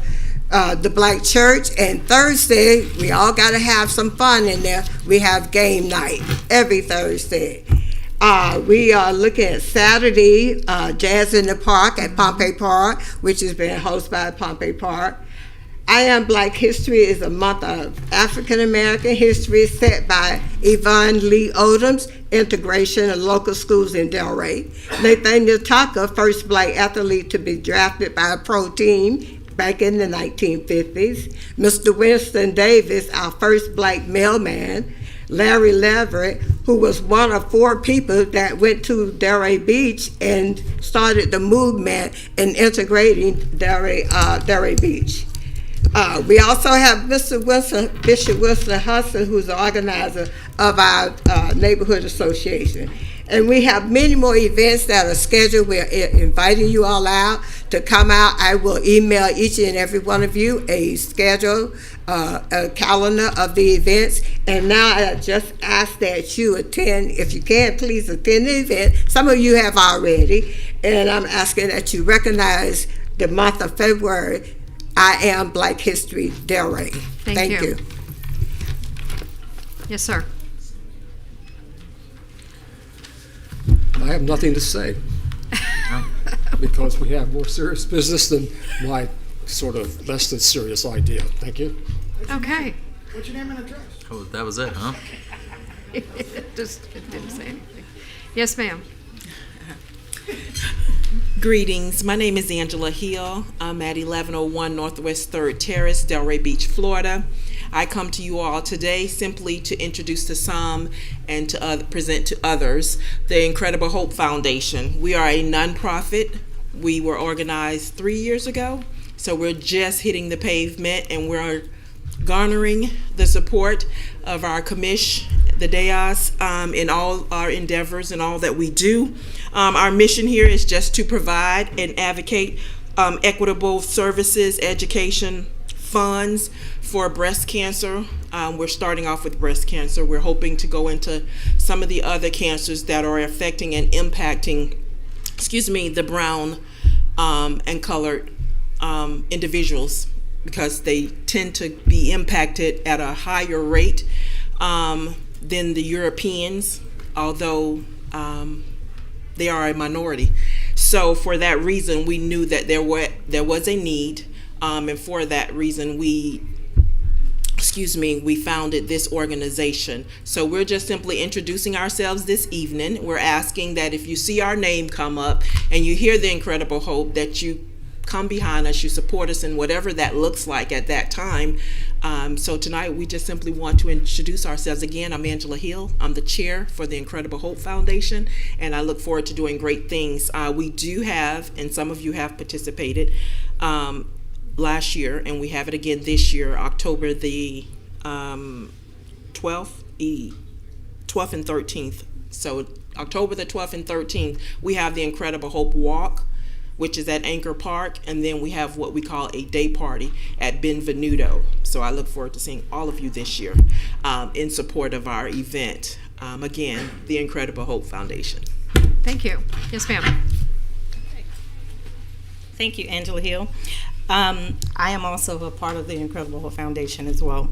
S17: the Black church, and Thursday, we all got to have some fun in there. We have game night every Thursday. We are looking at Saturday, Jazz in the Park at Pompey Park, which is being hosted by Pompey Park. I Am Black History is a month of African American history set by Yvonne Lee Odom's integration of local schools in Delray. Nathaniel Tucker, first Black athlete to be drafted by a pro team back in the 1950s. Mr. Winston Davis, our first Black mailman. Larry Leverett, who was one of 4 people that went to Delray Beach and started the movement in integrating Delray Beach. We also have Bishop Wilson Hudson, who's the organizer of our neighborhood association. And we have many more events that are scheduled. We're inviting you all out to come out. I will email each and every one of you a schedule, a calendar of the events. And now I just ask that you attend. If you can, please attend the event. Some of you have already. And I'm asking that you recognize the month of February. I am Black History Delray.
S1: Thank you. Yes, sir.
S18: I have nothing to say because we have more serious business than my sort of less than serious idea. Thank you.
S1: Okay.
S19: What's your name and address?
S14: Oh, that was it, huh?
S1: It didn't say anything. Yes, ma'am.
S20: Greetings. My name is Angela Hill. I'm at 1101 Northwest 3rd Terrace, Delray Beach, Florida. I come to you all today simply to introduce to some and to present to others the Incredible Hope Foundation. We are a nonprofit. We were organized 3 years ago, so we're just hitting the pavement, and we're garnering the support of our commish, the DAOS, in all our endeavors and all that we do. Our mission here is just to provide and advocate equitable services, education, funds for breast cancer. We're starting off with breast cancer. We're hoping to go into some of the other cancers that are affecting and impacting, the brown and colored individuals, because they tend to be impacted at a higher rate than the Europeans, although they are a minority. So for that reason, we knew that there was a need, and for that reason, we founded this organization. So we're just simply introducing ourselves this evening. We're asking that if you see our name come up and you hear the Incredible Hope, that you come behind us, you support us in whatever that looks like at that time. So tonight we just simply want to introduce ourselves again. I'm Angela Hill. I'm the chair for the Incredible Hope Foundation, and I look forward to doing great things. We do have, and some of you have participated last year, and we have it again this year, October the 12th and 13th. So October the 12th and 13th, we have the Incredible Hope Walk, which is at Anchor Park, and then we have what we call a day party at Benvenuto. So I look forward to seeing all of you this year in support of our event. Again, the Incredible Hope Foundation.
S1: Thank you. Yes, ma'am.
S21: Thank you, Angela Hill. I am also a part of the Incredible Hope Foundation as well.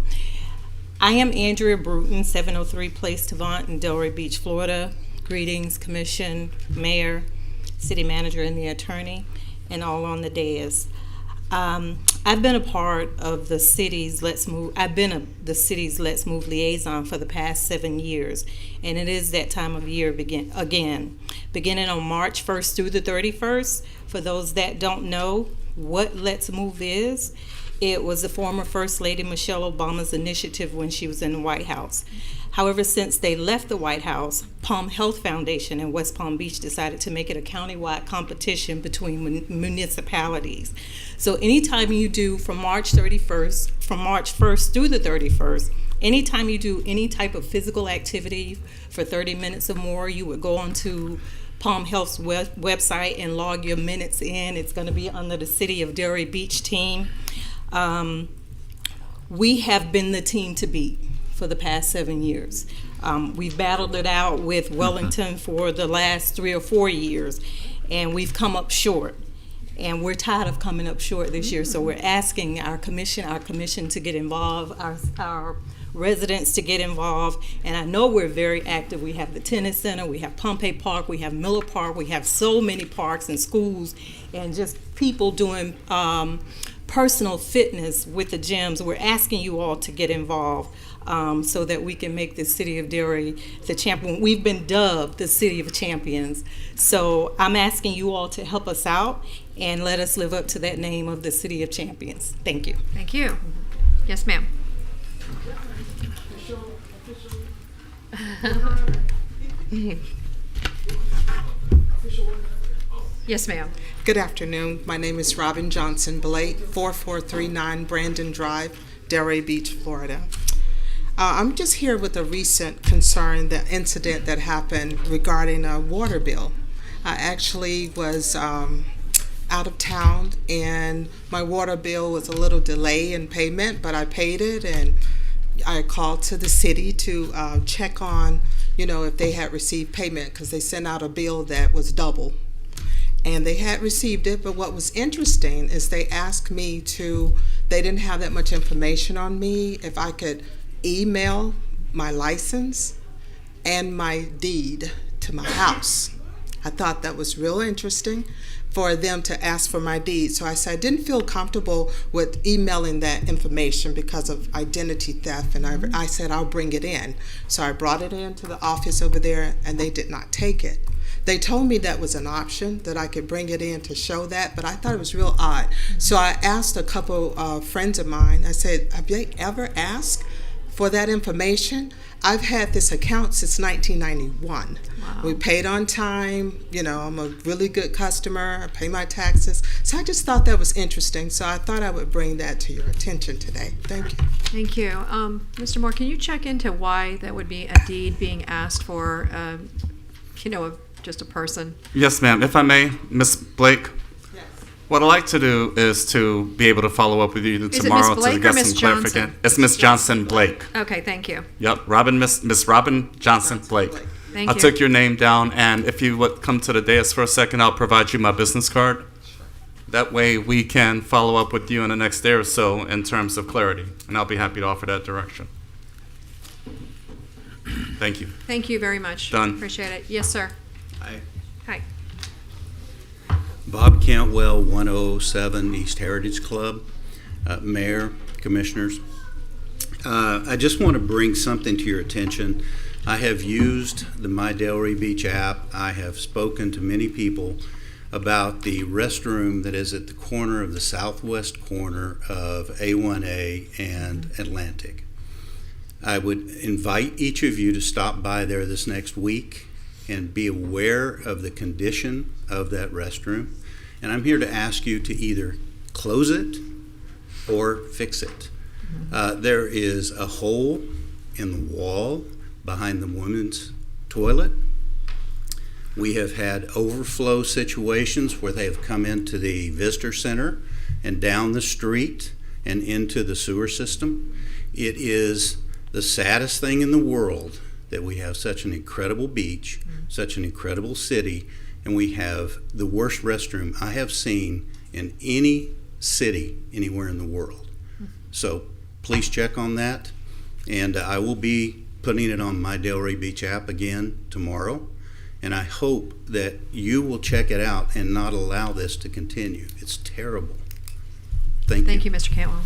S21: I am Andrea Bruton, 703 Place Tavant in Delray Beach, Florida. Greetings, Commission, Mayor, City Manager, and the Attorney, and all on the dais. I've been a part of the city's Let's Move. I've been the city's Let's Move liaison for the past 7 years, and it is that time of year beginning on March 1st through the 31st. For those that don't know what Let's Move is, it was the former First Lady Michelle Obama's initiative when she was in the White House. However, since they left the White House, Palm Health Foundation in West Palm Beach decided to make it a countywide competition between municipalities. So anytime you do from March 1st through the 31st, anytime you do any type of physical activity for 30 minutes or more, you would go onto Palm Health's website and log your minutes in. It's going to be under the City of Delray Beach team. We have been the team to beat for the past 7 years. We've battled it out with Wellington for the last 3 or 4 years, and we've come up short. And we're tired of coming up short this year, so we're asking our commission to get involved, our residents to get involved. And I know we're very active. We have the tennis center, we have Pompey Park, we have Miller Park, we have so many parks and schools, and just people doing personal fitness with the gyms. We're asking you all to get involved so that we can make the City of Delray the champion. We've been dubbed the City of Champions. So I'm asking you all to help us out and let us live up to that name of the City of Champions. Thank you.
S1: Thank you. Yes, ma'am. Yes, ma'am.
S22: Good afternoon. My name is Robin Johnson Blake, 4439 Brandon Drive, Delray Beach, Florida. I'm just here with a recent concern, the incident that happened regarding a water bill. I actually was out of town, and my water bill was a little delay in payment, but I paid it, and I called to the city to check on, if they had received payment, because they sent out a bill that was double. And they had received it, but what was interesting is they asked me they didn't have that much information on me, if I could email my license and my deed to my house. I thought that was real interesting for them to ask for my deed. So I said I didn't feel comfortable with emailing that information because of identity theft, and I said I'll bring it in. So I brought it into the office over there, and they did not take it. They told me that was an option, that I could bring it in to show that, but I thought it was real odd. So I asked a couple friends of mine, I said, have they ever asked for that information? I've had this account since 1991. Wow. We paid on time. I'm a really good customer. I pay my taxes. So I just thought that was interesting. So I thought I would bring that to your attention today. Thank you.
S1: Thank you. Mr. Moore, can you check into why that would be a deed being asked for, just a person?
S6: Yes, ma'am. If I may, Ms. Blake. Yes. What I'd like to do is to be able to follow up with you tomorrow to get some clarification. It's Ms. Johnson Blake.
S1: Okay, thank you.
S6: Yep, Miss Robin Johnson Blake.
S1: Thank
S6: I
S1: you.
S6: took your name down, and if you would come to the dais for a second, I'll provide you my business card. That way we can follow up with you in the next day or so in terms of clarity, and I'll be happy to offer that direction. Thank you.
S1: Thank you very much.
S6: Done.
S1: Appreciate it. Yes, sir.
S2: Hi.
S1: Hi.
S2: Bob Cantwell, 107 East Heritage Club. Mayor, Commissioners. I just want to bring something to your attention. I have used the My Delray Beach app. I have spoken to many people about the restroom that is at the corner of the southwest corner of A1A and Atlantic. I would invite each of you to stop by there this next week and be aware of the condition of that restroom. And I'm here to ask you to either close it or fix it. There is a hole in the wall behind the women's toilet. We have had overflow situations where they have come into the visitor center and down the street and into the sewer system. It is the saddest thing in the world that we have such an incredible beach, such an incredible city, and we have the worst restroom I have seen in any city anywhere in the world. So please check on that, and I will be putting it on my Delray Beach app again tomorrow, and I hope that you will check it out and not allow this to continue. It's terrible. Thank you,
S1: Mr. Cantwell.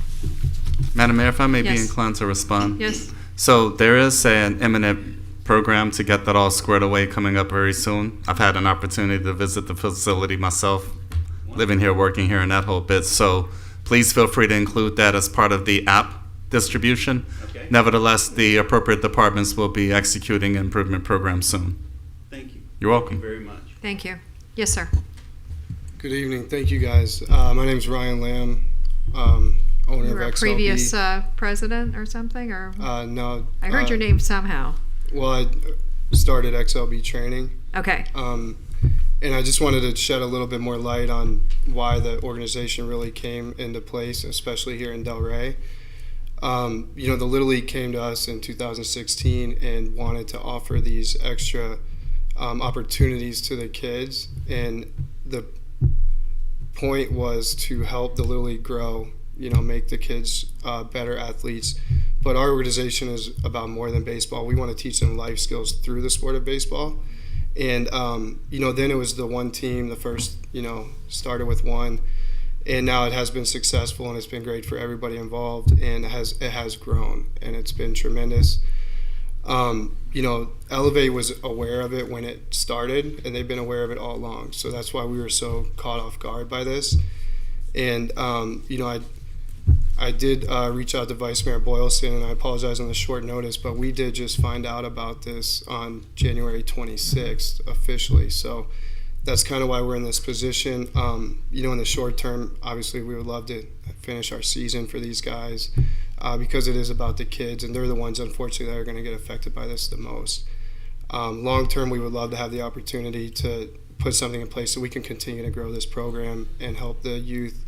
S6: Madam Mayor, if I may be
S1: Yes.
S6: inclined to respond.
S1: Yes.
S6: So there is an imminent program to get that all squared away coming up very soon. I've had an opportunity to visit the facility myself, living here, working here, and that whole bit. So please feel free to include that as part of the app distribution.
S2: Okay.
S6: Nevertheless, the appropriate departments will be executing an improvement program soon.
S2: Thank you.
S6: You're welcome.
S2: Thank you very much.
S1: Thank you. Yes, sir.
S19: Good evening. Thank you, guys. My name is Ryan Lamb, owner
S1: You
S19: of
S1: were a
S19: XLB.
S1: previous president or something, or
S19: No.
S1: I heard your name somehow.
S19: Well, I started XLB training.
S1: Okay.
S19: And I just wanted to shed a little bit more light on why the organization really came into place, especially here in Delray. The Little League came to us in 2016 and wanted to offer these extra opportunities to the kids, and the point was to help the Little League grow, make the kids better athletes. But our organization is about more than baseball. We want to teach them life skills through the sport of baseball. And, then it was the one team, the first, started with one. And now it has been successful, and it's been great for everybody involved, and it has grown, and it's been tremendous. Elevate was aware of it when it started, and they've been aware of it all along. So that's why we were so caught off guard by this. And, I did reach out to Vice Mayor Boylston, and I apologize on the short notice, but we did just find out about this on January 26th officially. So that's kind of why we're in this position. In the short term, obviously we would love to finish our season for these guys. because it is about the kids, and they're the ones, unfortunately, that are going to get affected by this the most. Long term, we would love to have the opportunity to put something in place so we can continue to grow this program and help the youth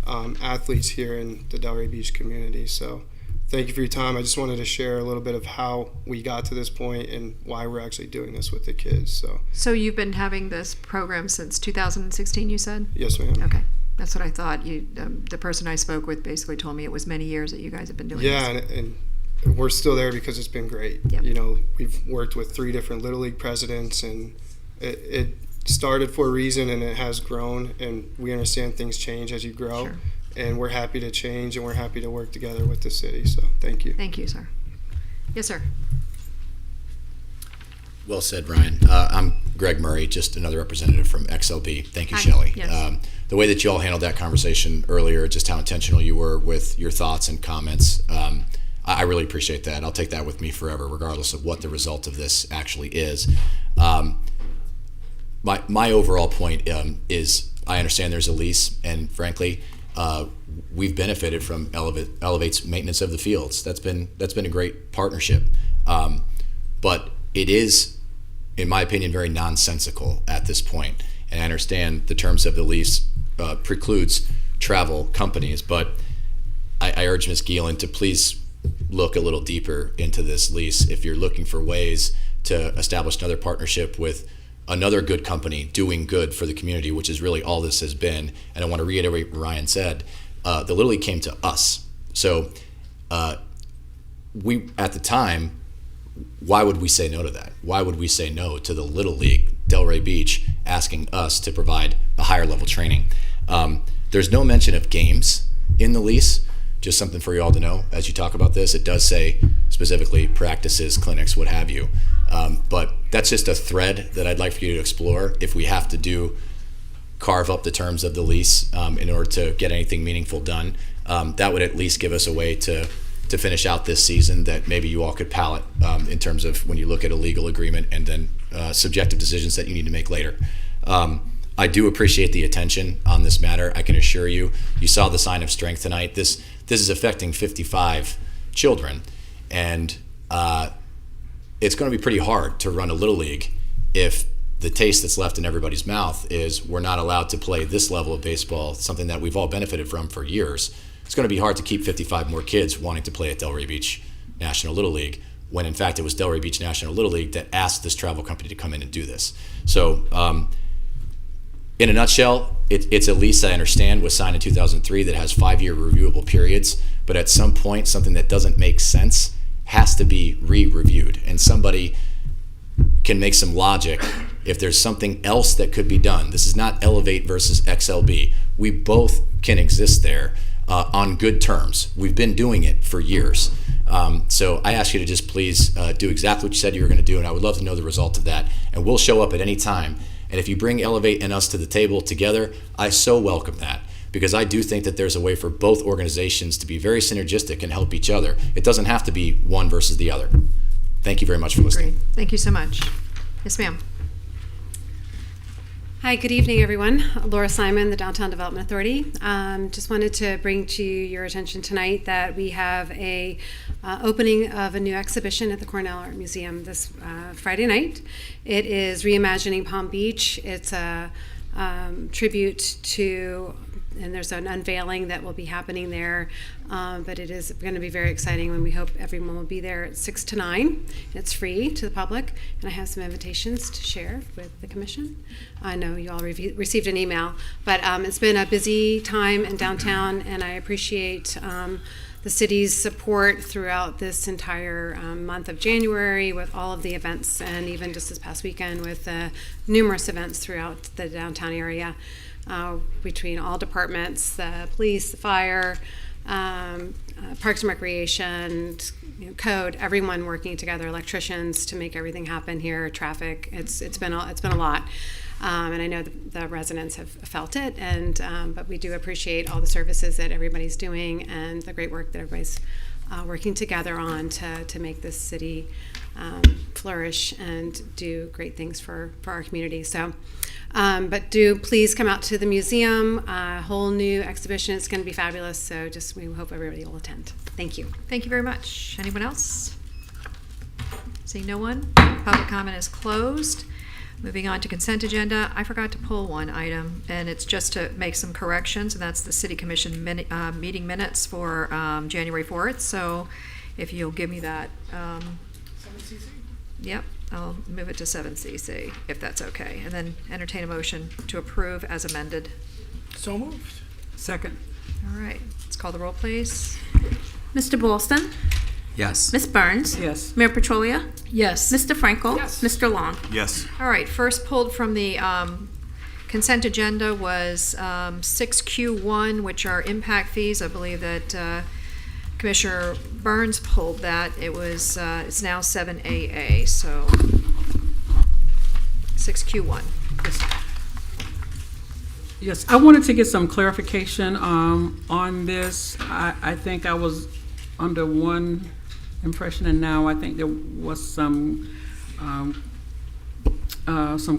S19: athletes here in the Delray Beach community. So thank you for your time. I just wanted to share a little bit of how we got to this point and why we're actually doing this with the kids.
S1: So you've been having this program since 2016, you said?
S19: Yes, ma'am.
S1: Okay. That's what I thought. You, the person I spoke with basically told me it was many years that you guys have been doing this.
S19: Yeah, and we're still there because it's been great.
S1: Yep.
S19: You know, we've worked with 3 different Little League presidents, and it started for a reason, and it has grown, and we understand things change as you grow.
S1: Sure.
S19: And we're happy to change, and we're happy to work together with the city. So thank you.
S1: Thank you, sir. Yes, sir.
S7: Well said, Ryan. I'm Greg Murray, just another representative from XLB. Thank you,
S1: Hi.
S7: Shelley.
S1: Yes.
S7: The way that you all handled that conversation earlier, just how intentional you were with your thoughts and comments, I really appreciate that. I'll take that with me forever, regardless of what the result of this actually is. My overall point is I understand there's a lease, and frankly, we've benefited from Elevate's maintenance of the fields. That's been a great partnership. But it is, in my opinion, very nonsensical at this point. And I understand the terms of the lease precludes travel companies, but I urge Ms. Geelan to please look a little deeper into this lease. If you're looking for ways to establish another partnership with another good company doing good for the community, which is really all this has been, and I want to reiterate what Ryan said, the Little League came to us. So we, at the time, why would we say no to that? Why would we say no to the Little League, Delray Beach, asking us to provide a higher level training? There's no mention of games in the lease, just something for you all to know as you talk about this. It does say specifically practices, clinics, what have you. But that's just a thread that I'd like for you to explore. If we have to carve up the terms of the lease in order to get anything meaningful done, that would at least give us a way to finish out this season that maybe you all could palate in terms of when you look at a legal agreement and then subjective decisions that you need to make later. I do appreciate the attention on this matter. I can assure you, you saw the sign of strength tonight. This is affecting 55 children, and it's going to be pretty hard to run a Little League if the taste that's left in everybody's mouth is we're not allowed to play this level of baseball, something that we've all benefited from for years. It's going to be hard to keep 55 more kids wanting to play at Delray Beach National Little League when, in fact, it was Delray Beach National Little League that asked this travel company to come in and do this. So in a nutshell, it's a lease, I understand, was signed in 2003 that has 5-year reviewable periods, but at some point, something that doesn't make sense has to be re-reviewed, and somebody can make some logic if there's something else that could be done. This is not Elevate versus XLB. We both can exist there on good terms. We've been doing it for years. So I ask you to just please do exactly what you said you were going to do, and I would love to know the result of that. And we'll show up at any time. And if you bring Elevate and us to the table together, I so welcome that, because I do think that there's a way for both organizations to be very synergistic and help each other. It doesn't have to be one versus the other. Thank you very much for listening.
S1: Great. Thank you so much. Yes, ma'am.
S8: Hi, good evening, everyone. Laura Simon, the Downtown Development Authority. Just wanted to bring to your attention tonight that we have a opening of a new exhibition at the Cornell Art Museum this Friday night. It is Reimagining Palm Beach. It's a tribute to, and there's an unveiling that will be happening there, but it is going to be very exciting, and we hope everyone will be there at 6 to 9. It's free to the public, and I have some invitations to share with the commission. I know you all received an email, but it's been a busy time in downtown, and I appreciate the city's support throughout this entire month of January with all of the events, and even just this past weekend with numerous events throughout the downtown area. Between all departments, the police, the fire, Parks and Recreation, code, everyone working together, electricians, to make everything happen here, traffic. It's been a lot, and I know the residents have felt it. And but we do appreciate all the services that everybody's doing and the great work that everybody's working together on to make this city flourish and do great things for our community. So But do please come out to the museum, a whole new exhibition. It's going to be fabulous. So just we hope everybody will attend. Thank you.
S1: Thank you very much. Anyone else? Seeing no one, public comment is closed. Moving on to consent agenda, I forgot to pull one item, and it's just to make some corrections, and that's the City Commission meeting minutes for January 4th. So if you'll give me that.
S5: 7cc?
S1: Yep, I'll move it to 7cc, if that's okay. And then entertain a motion to approve as amended.
S5: So moved. Second.
S1: All right, let's call the roll, please.
S9: Mr. Boylston?
S14: Yes.
S9: Ms. Burns?
S5: Yes.
S9: Mayor Petrolia?
S1: Yes.
S9: Mr. Frankel?
S5: Yes.
S9: Mr. Long?
S3: Yes.
S1: All right, first pulled from the consent agenda was 6Q1, which are impact fees. I believe that Commissioner Burns pulled that. It was, it's now 7AA, so 6Q1.
S5: Yes, I wanted to get some clarification on this. I think I was under one impression, and now I think there was some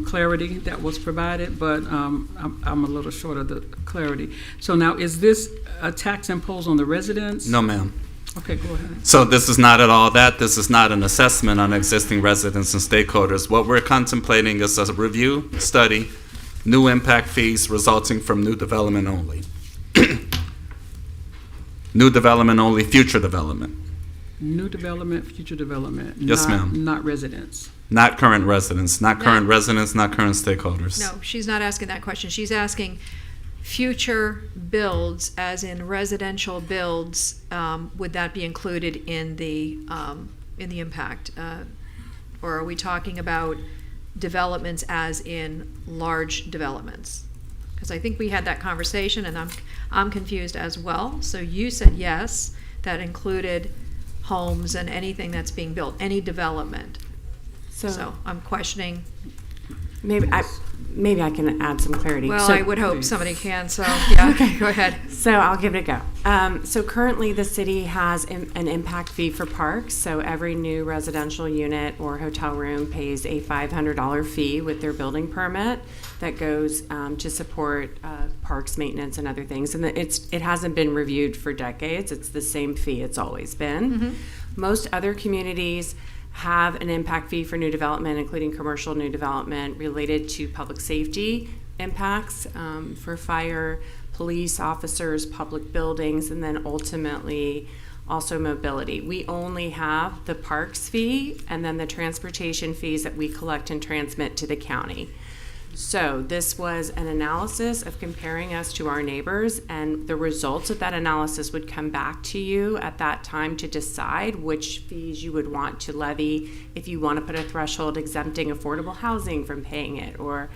S5: clarity that was provided, but I'm a little short of the clarity. So now, is this a tax imposed on the residents?
S6: No, ma'am.
S5: Okay, go ahead.
S6: So this is not at all that. This is not an assessment on existing residents and stakeholders. What we're contemplating is a review, study, new impact fees resulting from new development only. New development only, future development.
S5: New development, future development.
S6: Yes, ma'am.
S5: Not residents.
S6: Not current residents, not current residents, not current stakeholders.
S1: No, she's not asking that question. She's asking future builds, as in residential builds, would that be included in the impact? Or are we talking about developments as in large developments? Because I think we had that conversation, and I'm confused as well. So you said yes, that included homes and anything that's being built, any development. So I'm questioning.
S10: Maybe I can add some clarity.
S1: Well,
S10: So-
S1: I would hope somebody can, so yeah, okay, go ahead.
S10: So I'll give it a go. So currently, the city has an impact fee for parks. So every new residential unit or hotel room pays a $500 fee with their building permit that goes to support parks maintenance and other things. And it hasn't been reviewed for decades. It's the same fee it's always been.
S1: Mm-hmm.
S10: Most other communities have an impact fee for new development, including commercial new development related to public safety impacts for fire, police officers, public buildings, and then ultimately also mobility. We only have the parks fee and then the transportation fees that we collect and transmit to the county. So this was an analysis of comparing us to our neighbors, and the results of that analysis would come back to you at that time to decide which fees you would want to levy if you want to put a threshold exempting affordable housing from paying it, or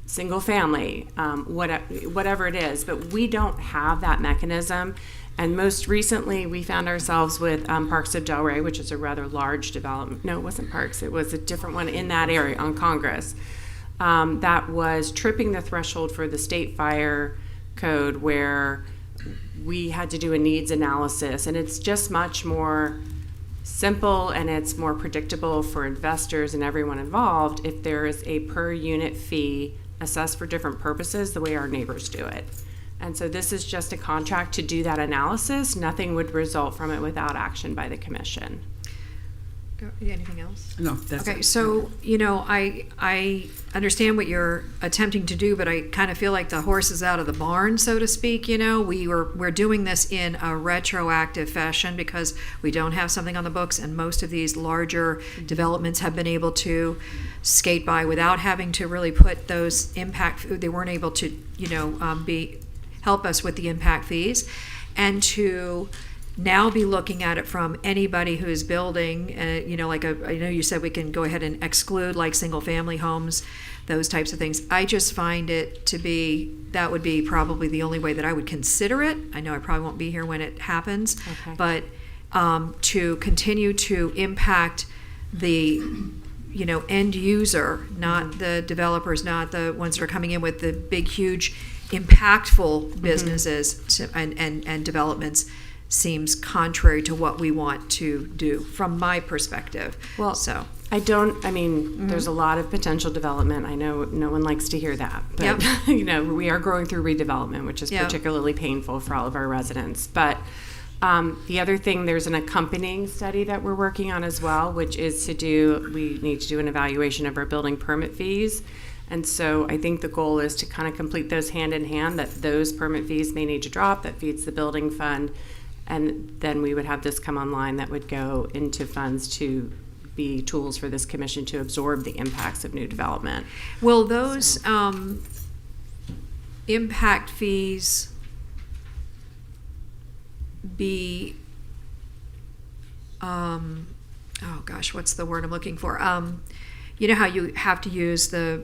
S10: single family, whatever it is. But we don't have that mechanism. And most recently, we found ourselves with Parks of Delray, which is a rather large development. No, it wasn't Parks. It was a different one in that area on Congress. That was tripping the threshold for the state fire code, where we had to do a needs analysis, and it's just much more simple and it's more predictable for investors and everyone involved if there is a per unit fee assessed for different purposes the way our neighbors do it. And so this is just a contract to do that analysis. Nothing would result from it without action by the commission.
S1: Anything else?
S5: No, that's
S1: okay.
S5: it.
S1: So I understand what you're attempting to do, but I kind of feel like the horse is out of the barn, so to speak. We're doing this in a retroactive fashion because we don't have something on the books, and most of these larger developments have been able to skate by without having to really put those impact. They weren't able to help us with the impact fees, and to now be looking at it from anybody who's building, I know you said we can go ahead and exclude like single family homes, those types of things. I just find it to be, that would be probably the only way that I would consider it. I know I probably won't be here when it happens,
S10: Okay.
S1: but to continue to impact the end user, not the developers, not the ones that are coming in with the big, huge, impactful businesses and developments, seems contrary to what we want to do from my perspective.
S10: Well,
S1: so
S10: There's a lot of potential development. I know no one likes to hear that, but
S1: Yep.
S10: we are going through redevelopment, which is
S1: Yep.
S10: particularly painful for all of our residents. But the other thing, there's an accompanying study that we're working on as well, which is we need to do an evaluation of our building permit fees. And so I think the goal is to kind of complete those hand in hand, that those permit fees may need to drop, that feeds the building fund. And then we would have this come online that would go into funds to be tools for this commission to absorb the impacts of new development.
S1: Will those impact fees be, what's the word I'm looking for? You know how you have to use the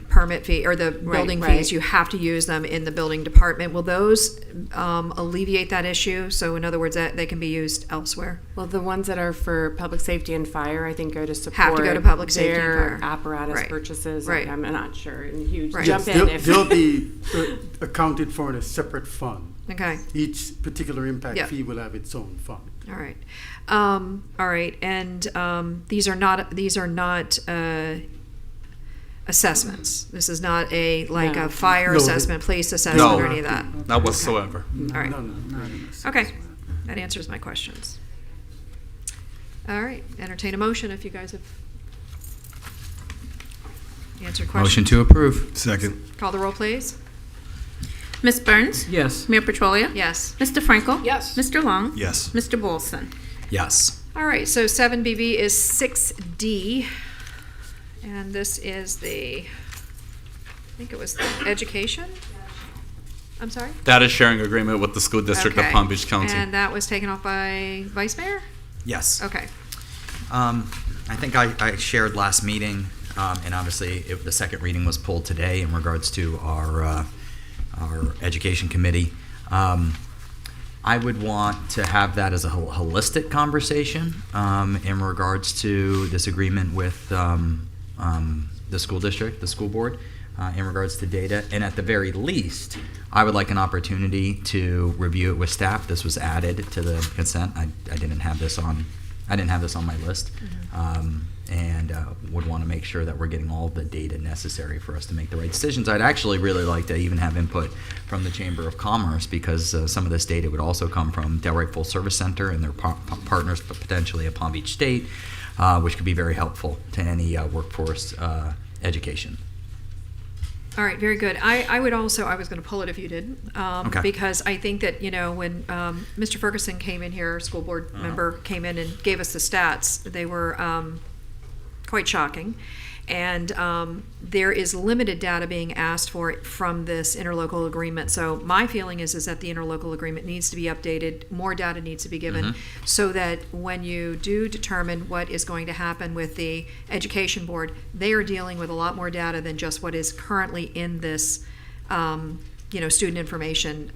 S1: permit fee or the building fees, you have to use them in the building department. Will those alleviate that issue? So in other words, that they can be used elsewhere?
S10: Well, the ones that are for public safety and fire, I think, go to support
S1: Have to go to public safety and
S10: their
S1: fire.
S10: apparatus
S1: Right.
S10: purchases.
S1: Right.
S10: I'm not sure. And Hugh,
S1: Right.
S10: jump
S13: Yes,
S10: in
S13: they'll,
S10: if
S13: they'll be accounted for in a separate fund.
S1: Okay.
S13: Each particular impact
S1: Yep.
S13: fee will have its own fund.
S1: All right. All right. And these are not assessments. This is not a
S10: No.
S1: fire
S13: No.
S1: assessment, police assessment,
S6: No.
S1: or any of that.
S6: Not whatsoever.
S1: All right.
S13: None.
S1: Okay. That answers my questions. All right. Entertain a motion if you guys have answered questions.
S14: Motion to approve.
S3: Second.
S1: Call the roll, please.
S9: Ms. Burns?
S5: Yes.
S9: Mayor Petrolia?
S1: Yes.
S9: Mr. Frankel?
S19: Yes.
S9: Mr. Long?
S3: Yes.
S9: Mr. Boylston?
S14: Yes.
S1: All right. So 7BB is 6D. And this is I think it was the education? I'm sorry?
S6: Data sharing agreement with the school district of
S1: Okay.
S6: Palm Beach County.
S1: And that was taken off by Vice Mayor?
S14: Yes.
S1: Okay.
S14: I think I shared last meeting, and obviously the second reading was pulled today in regards to our education committee. I would want to have that as a holistic conversation in regards to this agreement with the school district, the school board, in regards to data. And at the very least, I would like an opportunity to review it with staff. This was added to the consent. I didn't have this on my list. And would want to make sure that we're getting all the data necessary for us to make the right decisions. I'd actually really like to even have input from the Chamber of Commerce, because some of this data would also come from Delray Full Service Center and their partners, but potentially at Palm Beach State, which could be very helpful to any workforce education.
S1: All right, very good. I would also, I was going to pull it if you didn't,
S14: Okay.
S1: because I think that, when Mr. Ferguson came in here, school board member came in and gave us the stats, they were quite shocking. And there is limited data being asked for from this interlocal agreement. So my feeling is that the interlocal agreement needs to be updated, more data needs to be given, so that when you do determine what is going to happen with the education board, they are dealing with a lot more data than just what is currently in this, student information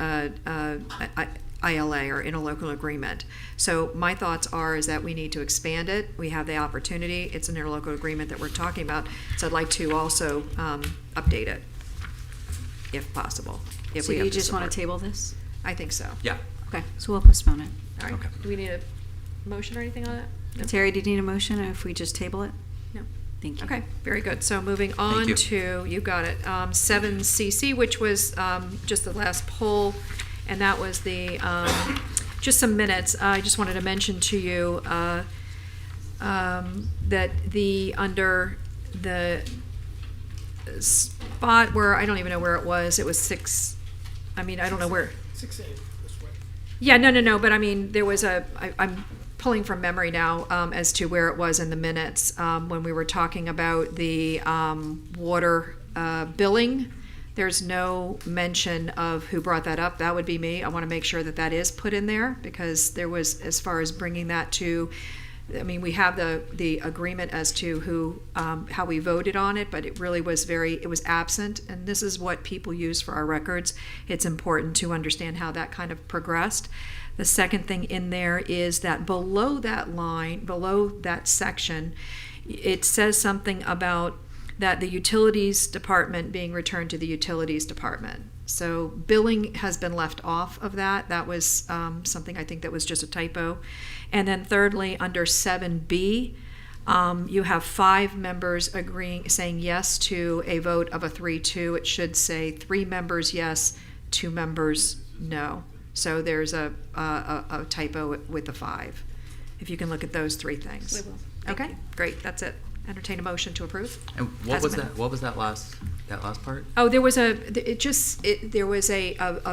S1: ILA or interlocal agreement. So my thoughts is that we need to expand it. We have the opportunity. It's an interlocal agreement that we're talking about. So I'd like to also update it, if possible. If
S4: So
S1: we
S4: you
S1: have the
S4: just want
S1: support.
S4: to table this?
S1: I think so.
S14: Yeah.
S4: Okay, so we'll postpone it.
S1: All right.
S14: Okay.
S1: Do we need a motion or anything on that? No.
S4: Terry, do you need a motion if we just table it?
S1: No.
S4: Thank you.
S1: Okay, very good. So moving on
S14: you.
S1: to, you got it, 7CC, which was just the last poll, and that was the, just some minutes. I just wanted to mention to you that under the spot where, I don't even know where it was 6, I don't know where.
S18: 6A this way.
S1: Yeah, no, but there was I'm pulling from memory now as to where it was in the minutes when we were talking about the water billing. There's no mention of who brought that up. That would be me. I want to make sure that that is put in there, because there was, as far as bringing that to, we have the agreement as to how we voted on it, but it really was it was absent, and this is what people use for our records. It's important to understand how that kind of progressed. The second thing in there is that below that line, below that section, it says something about that the utilities department being returned to the utilities department. So billing has been left off of that. That was something I think that was just a typo. And then thirdly, under 7B, You have 5 members saying yes to a vote of a 3-2. It should say 3 members yes, 2 members no. So there's a typo with the 5. If you can look at those 3 things.
S9: We will.
S1: Okay, great, that's it. Entertain a motion to approve.
S14: And what was that? What was that last part?
S1: Oh, there was a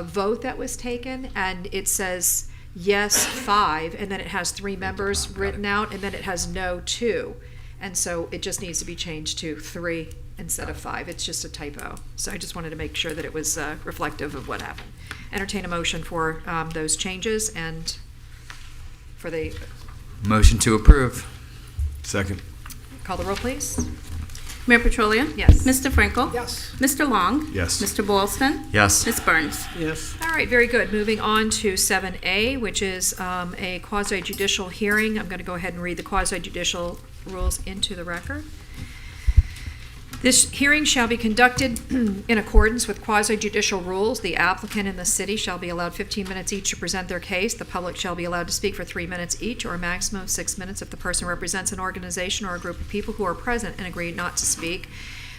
S1: vote that was taken, and it says yes 5, and then it has 3 members written out, and then it has no 2, and so it just needs to be changed to 3 instead of 5. It's just a typo. So I just wanted to make sure that it was reflective of what happened. Entertain a motion for those changes and for the
S14: Motion to approve.
S3: Second.
S1: call the roll, please.
S9: Mayor Petrolia?
S1: Yes.
S9: Mr. Frankel?
S18: Yes.
S9: Mr. Long?
S3: Yes.
S9: Mr. Boylston?
S14: Yes.
S9: Ms. Burns?
S18: Yes.
S1: All right, very good. Moving on to 7A, which is a quasi-judicial hearing. I'm going to go ahead and read the quasi-judicial rules into the record. This hearing shall be conducted in accordance with quasi-judicial rules. The applicant and the city shall be allowed 15 minutes each to present their case. The public shall be allowed to speak for 3 minutes each, or a maximum of 6 minutes if the person represents an organization or a group of people who are present and agree not to speak.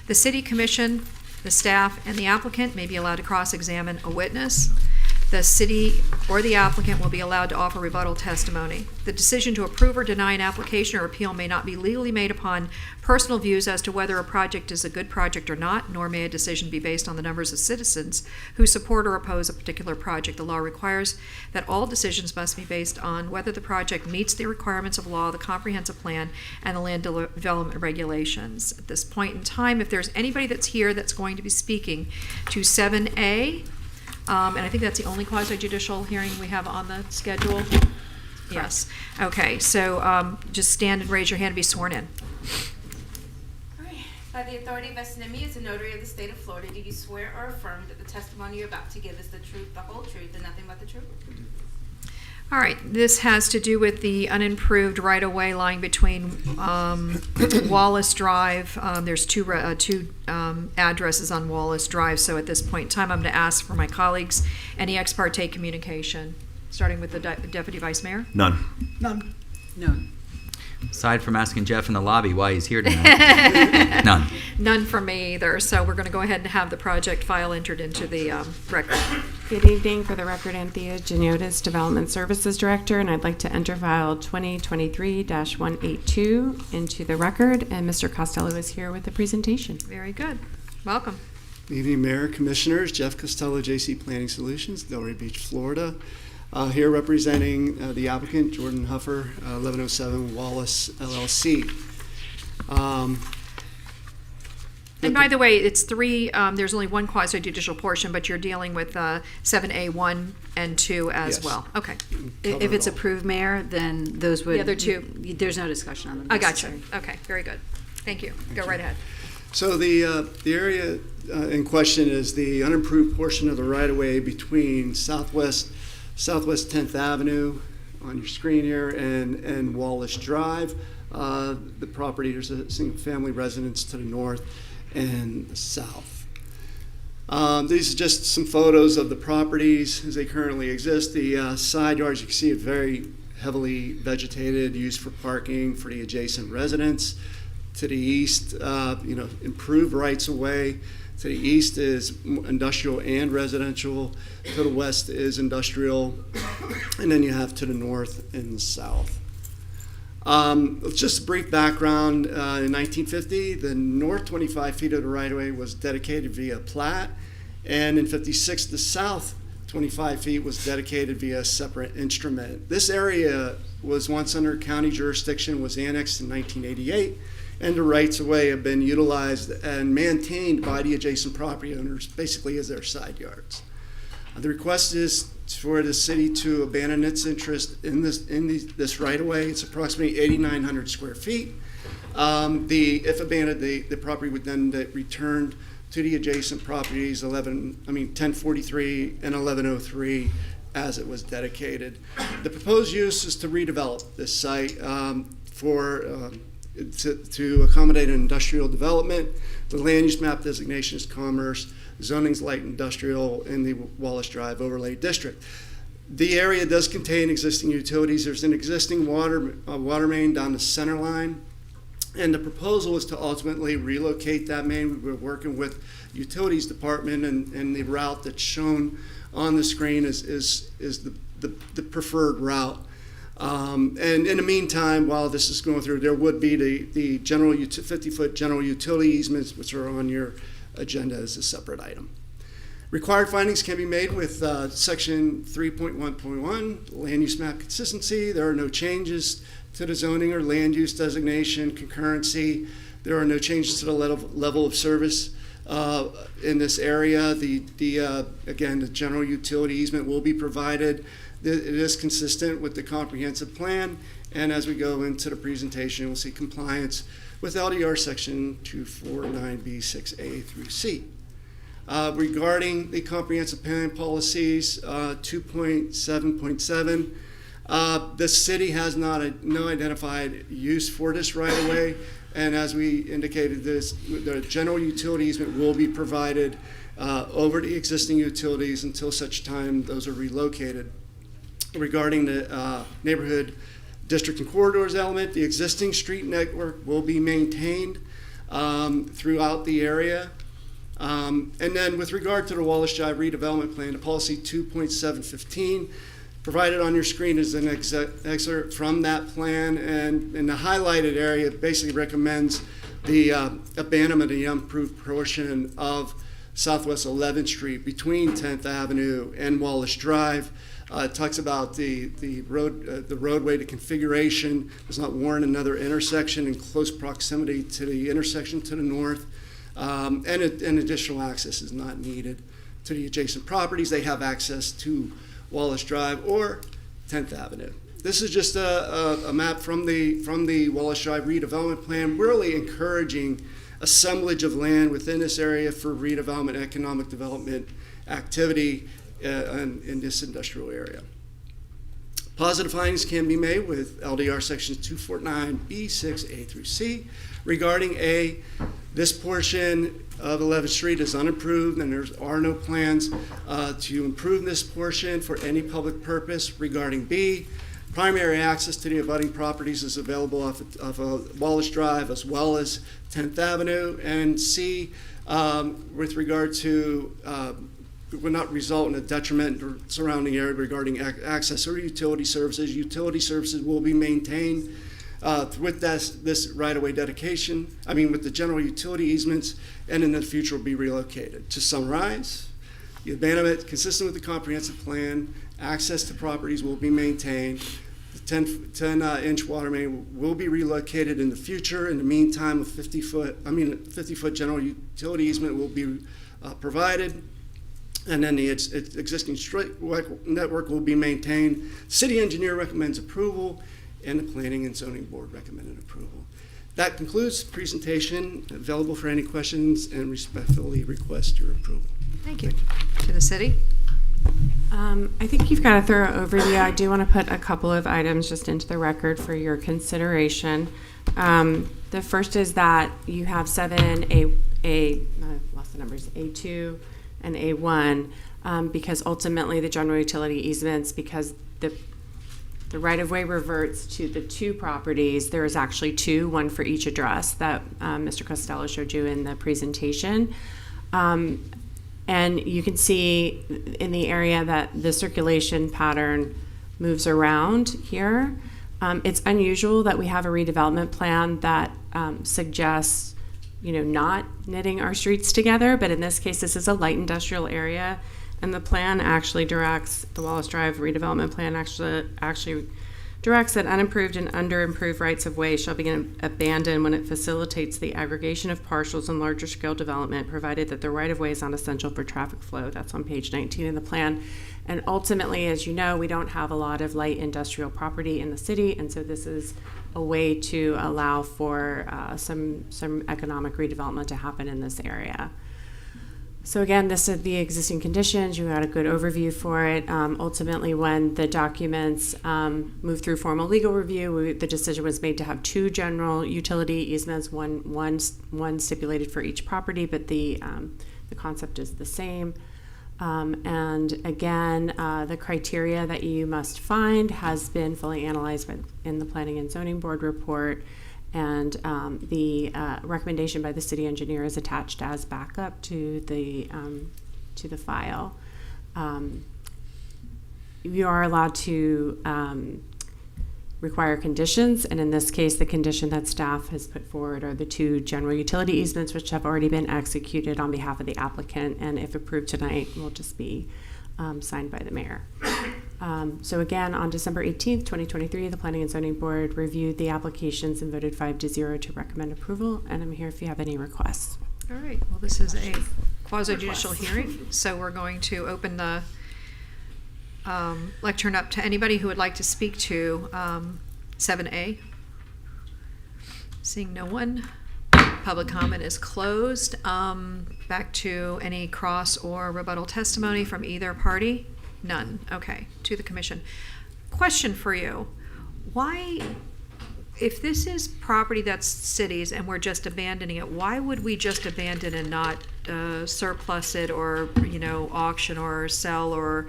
S1: The city commission, the staff, and the applicant may be allowed to cross-examine a witness. The city or the applicant will be allowed to offer rebuttal testimony. The decision to approve or deny an application or appeal may not be legally made upon personal views as to whether a project is a good project or not, nor may a decision be based on the numbers of citizens who support or oppose a particular project. The law requires that all decisions must be based on whether the project meets the requirements of law, the comprehensive plan, and the land development regulations. At this point in time, if there's anybody that's here that's going to be speaking to 7A, and I think that's the only quasi-judicial hearing we have on the schedule. Yes. Okay, so just stand and raise your hand and be sworn in.
S9: All right. By the authority vested in me as a notary of the state of Florida, do you swear or affirm that the testimony you're about to give is the truth, the whole truth, and nothing but the truth?
S1: All right, this has to do with the unimproved right-of-way lying between Wallace Drive. There's two addresses on Wallace Drive, so at this point in time, I'm going to ask for my colleagues any ex parte communication, starting with the Deputy Vice Mayor.
S3: None.
S18: None.
S5: None.
S14: Aside from asking Jeff in the lobby why he's here tonight. None.
S1: None from me either, so we're going to go ahead and have the project file entered into the record.
S10: Good evening. For the record, Anthea Geniotis, Development Services Director, and I'd like to enter file 2023-182 into the record, and Mr. Costello is here with the presentation.
S1: Very good. Welcome.
S19: Good evening, Mayor, Commissioners. Jeff Costello, JC Planning Solutions, Delray Beach, Florida. Here representing the applicant, Jordan Huffer, 1107 Wallace, LLC.
S1: And by the way, it's 3, there's only one quasi-judicial portion, but you're dealing with 7A 1 and 2 as
S19: Yes.
S1: well. Okay.
S4: If it's approved, Mayor, then those would.
S1: The other 2.
S4: There's no discussion on them.
S1: I got you. Okay, very good. Thank you. Go right ahead.
S19: So the area in question is the unimproved portion of the right-of-way between Southwest 10th Avenue on your screen here and Wallace Drive. The property, there's a single-family residence to the north and the south. These are just some photos of the properties as they currently exist. The side yards, you can see, are very heavily vegetated, used for parking for the adjacent residents. To the east, improved rights-of-way. To the east is industrial and residential. To the west is industrial. And then you have to the north and the south. Just a brief background. In 1950, the north 25 feet of the right-of-way was dedicated via plat. And in 56, the south 25 feet was dedicated via a separate instrument. This area was once under county jurisdiction, was annexed in 1988. And the rights-of-way have been utilized and maintained by the adjacent property owners, basically as their side yards. The request is for the city to abandon its interest in this right-of-way. It's approximately 8,900 square feet. If abandoned, the property would then return to the adjacent properties, 1043 and 1103, as it was dedicated. The proposed use is to redevelop this site to accommodate an industrial development. The land use map designation is commerce. Zoning's light industrial in the Wallace Drive overlay district. The area does contain existing utilities. There's an existing water main down the center line
S11: And the proposal is to ultimately relocate that main. We're working with utilities department, and the route that's shown on the screen is the preferred route. And in the meantime, while this is going through, there would be the 50-foot general utility easements, which are on your agenda as a separate item. Required findings can be made with section 3.1.1, land use map consistency. There are no changes to the zoning or land use designation, concurrency. There are no changes to the level of service in this area. Again, the general utility easement will be provided. It is consistent with the comprehensive plan, and as we go into the presentation, we'll see compliance with LDR section 249B6A through C. Regarding the comprehensive plan policies, 2.7.7, the city has no identified use for this right of way, and as we indicated, the general utility easement will be provided over the existing utilities until such time those are relocated. Regarding the neighborhood district and corridors element, the existing street network will be maintained throughout the area. And then with regard to the Wallace Drive redevelopment plan, the policy 2.715, provided on your screen is an excerpt from that plan, and in the highlighted area it basically recommends the abandonment of the unimproved portion of Southwest 11th Street between 10th Avenue and Wallace Drive. It talks about the roadway to configuration does not warrant another intersection in close proximity to the intersection to the north, and additional access is not needed to the adjacent properties. They have access to Wallace Drive or 10th Avenue. This is just a map from the Wallace Drive redevelopment plan, really encouraging assemblage of land within this area for redevelopment, economic development activity in this industrial area. Positive findings can be made with LDR sections 249B6A through C. Regarding A, this portion of 11th Street is unimproved, and there are no plans to improve this portion for any public purpose. Regarding B, primary access to the abutting properties is available off of Wallace Drive as well as 10th Avenue. And C, with regard to would not result in a detriment or surrounding area regarding access or utility services. Utility services will be maintained with this right-of-way dedication, with the general utility easements, and in the future will be relocated. To summarize, the abandonment consistent with the comprehensive plan, access to properties will be maintained, the 10-inch water main will be relocated in the future. In the meantime, a 50-foot general utility easement will be provided, and then the existing street network will be maintained. City engineer recommends approval, and the Planning and Zoning Board recommended approval. That concludes the presentation. Available for any questions, and respectfully request your approval.
S1: Thank you. To the city.
S10: I think you've got a thorough overview. I do want to put a couple of items just into the record for your consideration. The first is that you have 7A, I lost the numbers, A2 and A1, because ultimately the general utility easements, because the right-of-way reverts to the two properties. There is actually two, one for each address that Mr. Costello showed you in the presentation. And you can see in the area that the circulation pattern moves around here. It's unusual that we have a redevelopment plan that suggests not knitting our streets together, but in this case, this is a light industrial area, and the plan actually directs, the Wallace Drive redevelopment plan actually directs that unimproved and underimproved rights of way shall be abandoned when it facilitates the aggregation of parcels and larger scale development, provided that the right of way is not essential for traffic flow. That's on page 19 of the plan. And ultimately, as you know, we don't have a lot of light industrial property in the city, and so this is a way to allow for some economic redevelopment to happen in this area. So again, this is the existing conditions. You got a good overview for it. Ultimately, when the documents moved through formal legal review, the decision was made to have two general utility easements, one stipulated for each property, but the concept is the same. And again, the criteria that you must find has been fully analyzed in the Planning and Zoning Board report. And the recommendation by the city engineer is attached as backup to the file. You are allowed to require conditions, and in this case, the condition that staff has put forward are the 2 general utility easements, which have already been executed on behalf of the applicant, and if approved tonight, will just be signed by the mayor. So again, on December 18th, 2023, the Planning and Zoning Board reviewed the applications and voted 5-0 to recommend approval, and I'm here if you have any requests.
S1: All right, well, this is a quasi-judicial hearing, so we're going to open the lectern up to anybody who would like to speak to 7A. Seeing no one, public comment is closed. Back to any cross or rebuttal testimony from either party? None. Okay, to the commission. Question for you. Why, if this is property that's cities and we're just abandoning it, why would we just abandon and not surplus it or, auction or sell or,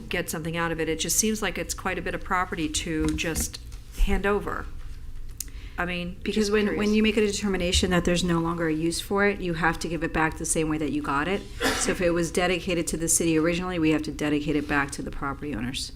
S1: get something out of it? It just seems like it's quite a bit of property to just hand over. I mean,
S4: because when you make a determination that there's no longer a use for it, you have to give it back the same way that you got it. So if it was dedicated to the city originally, we have to dedicate it back to the property owners.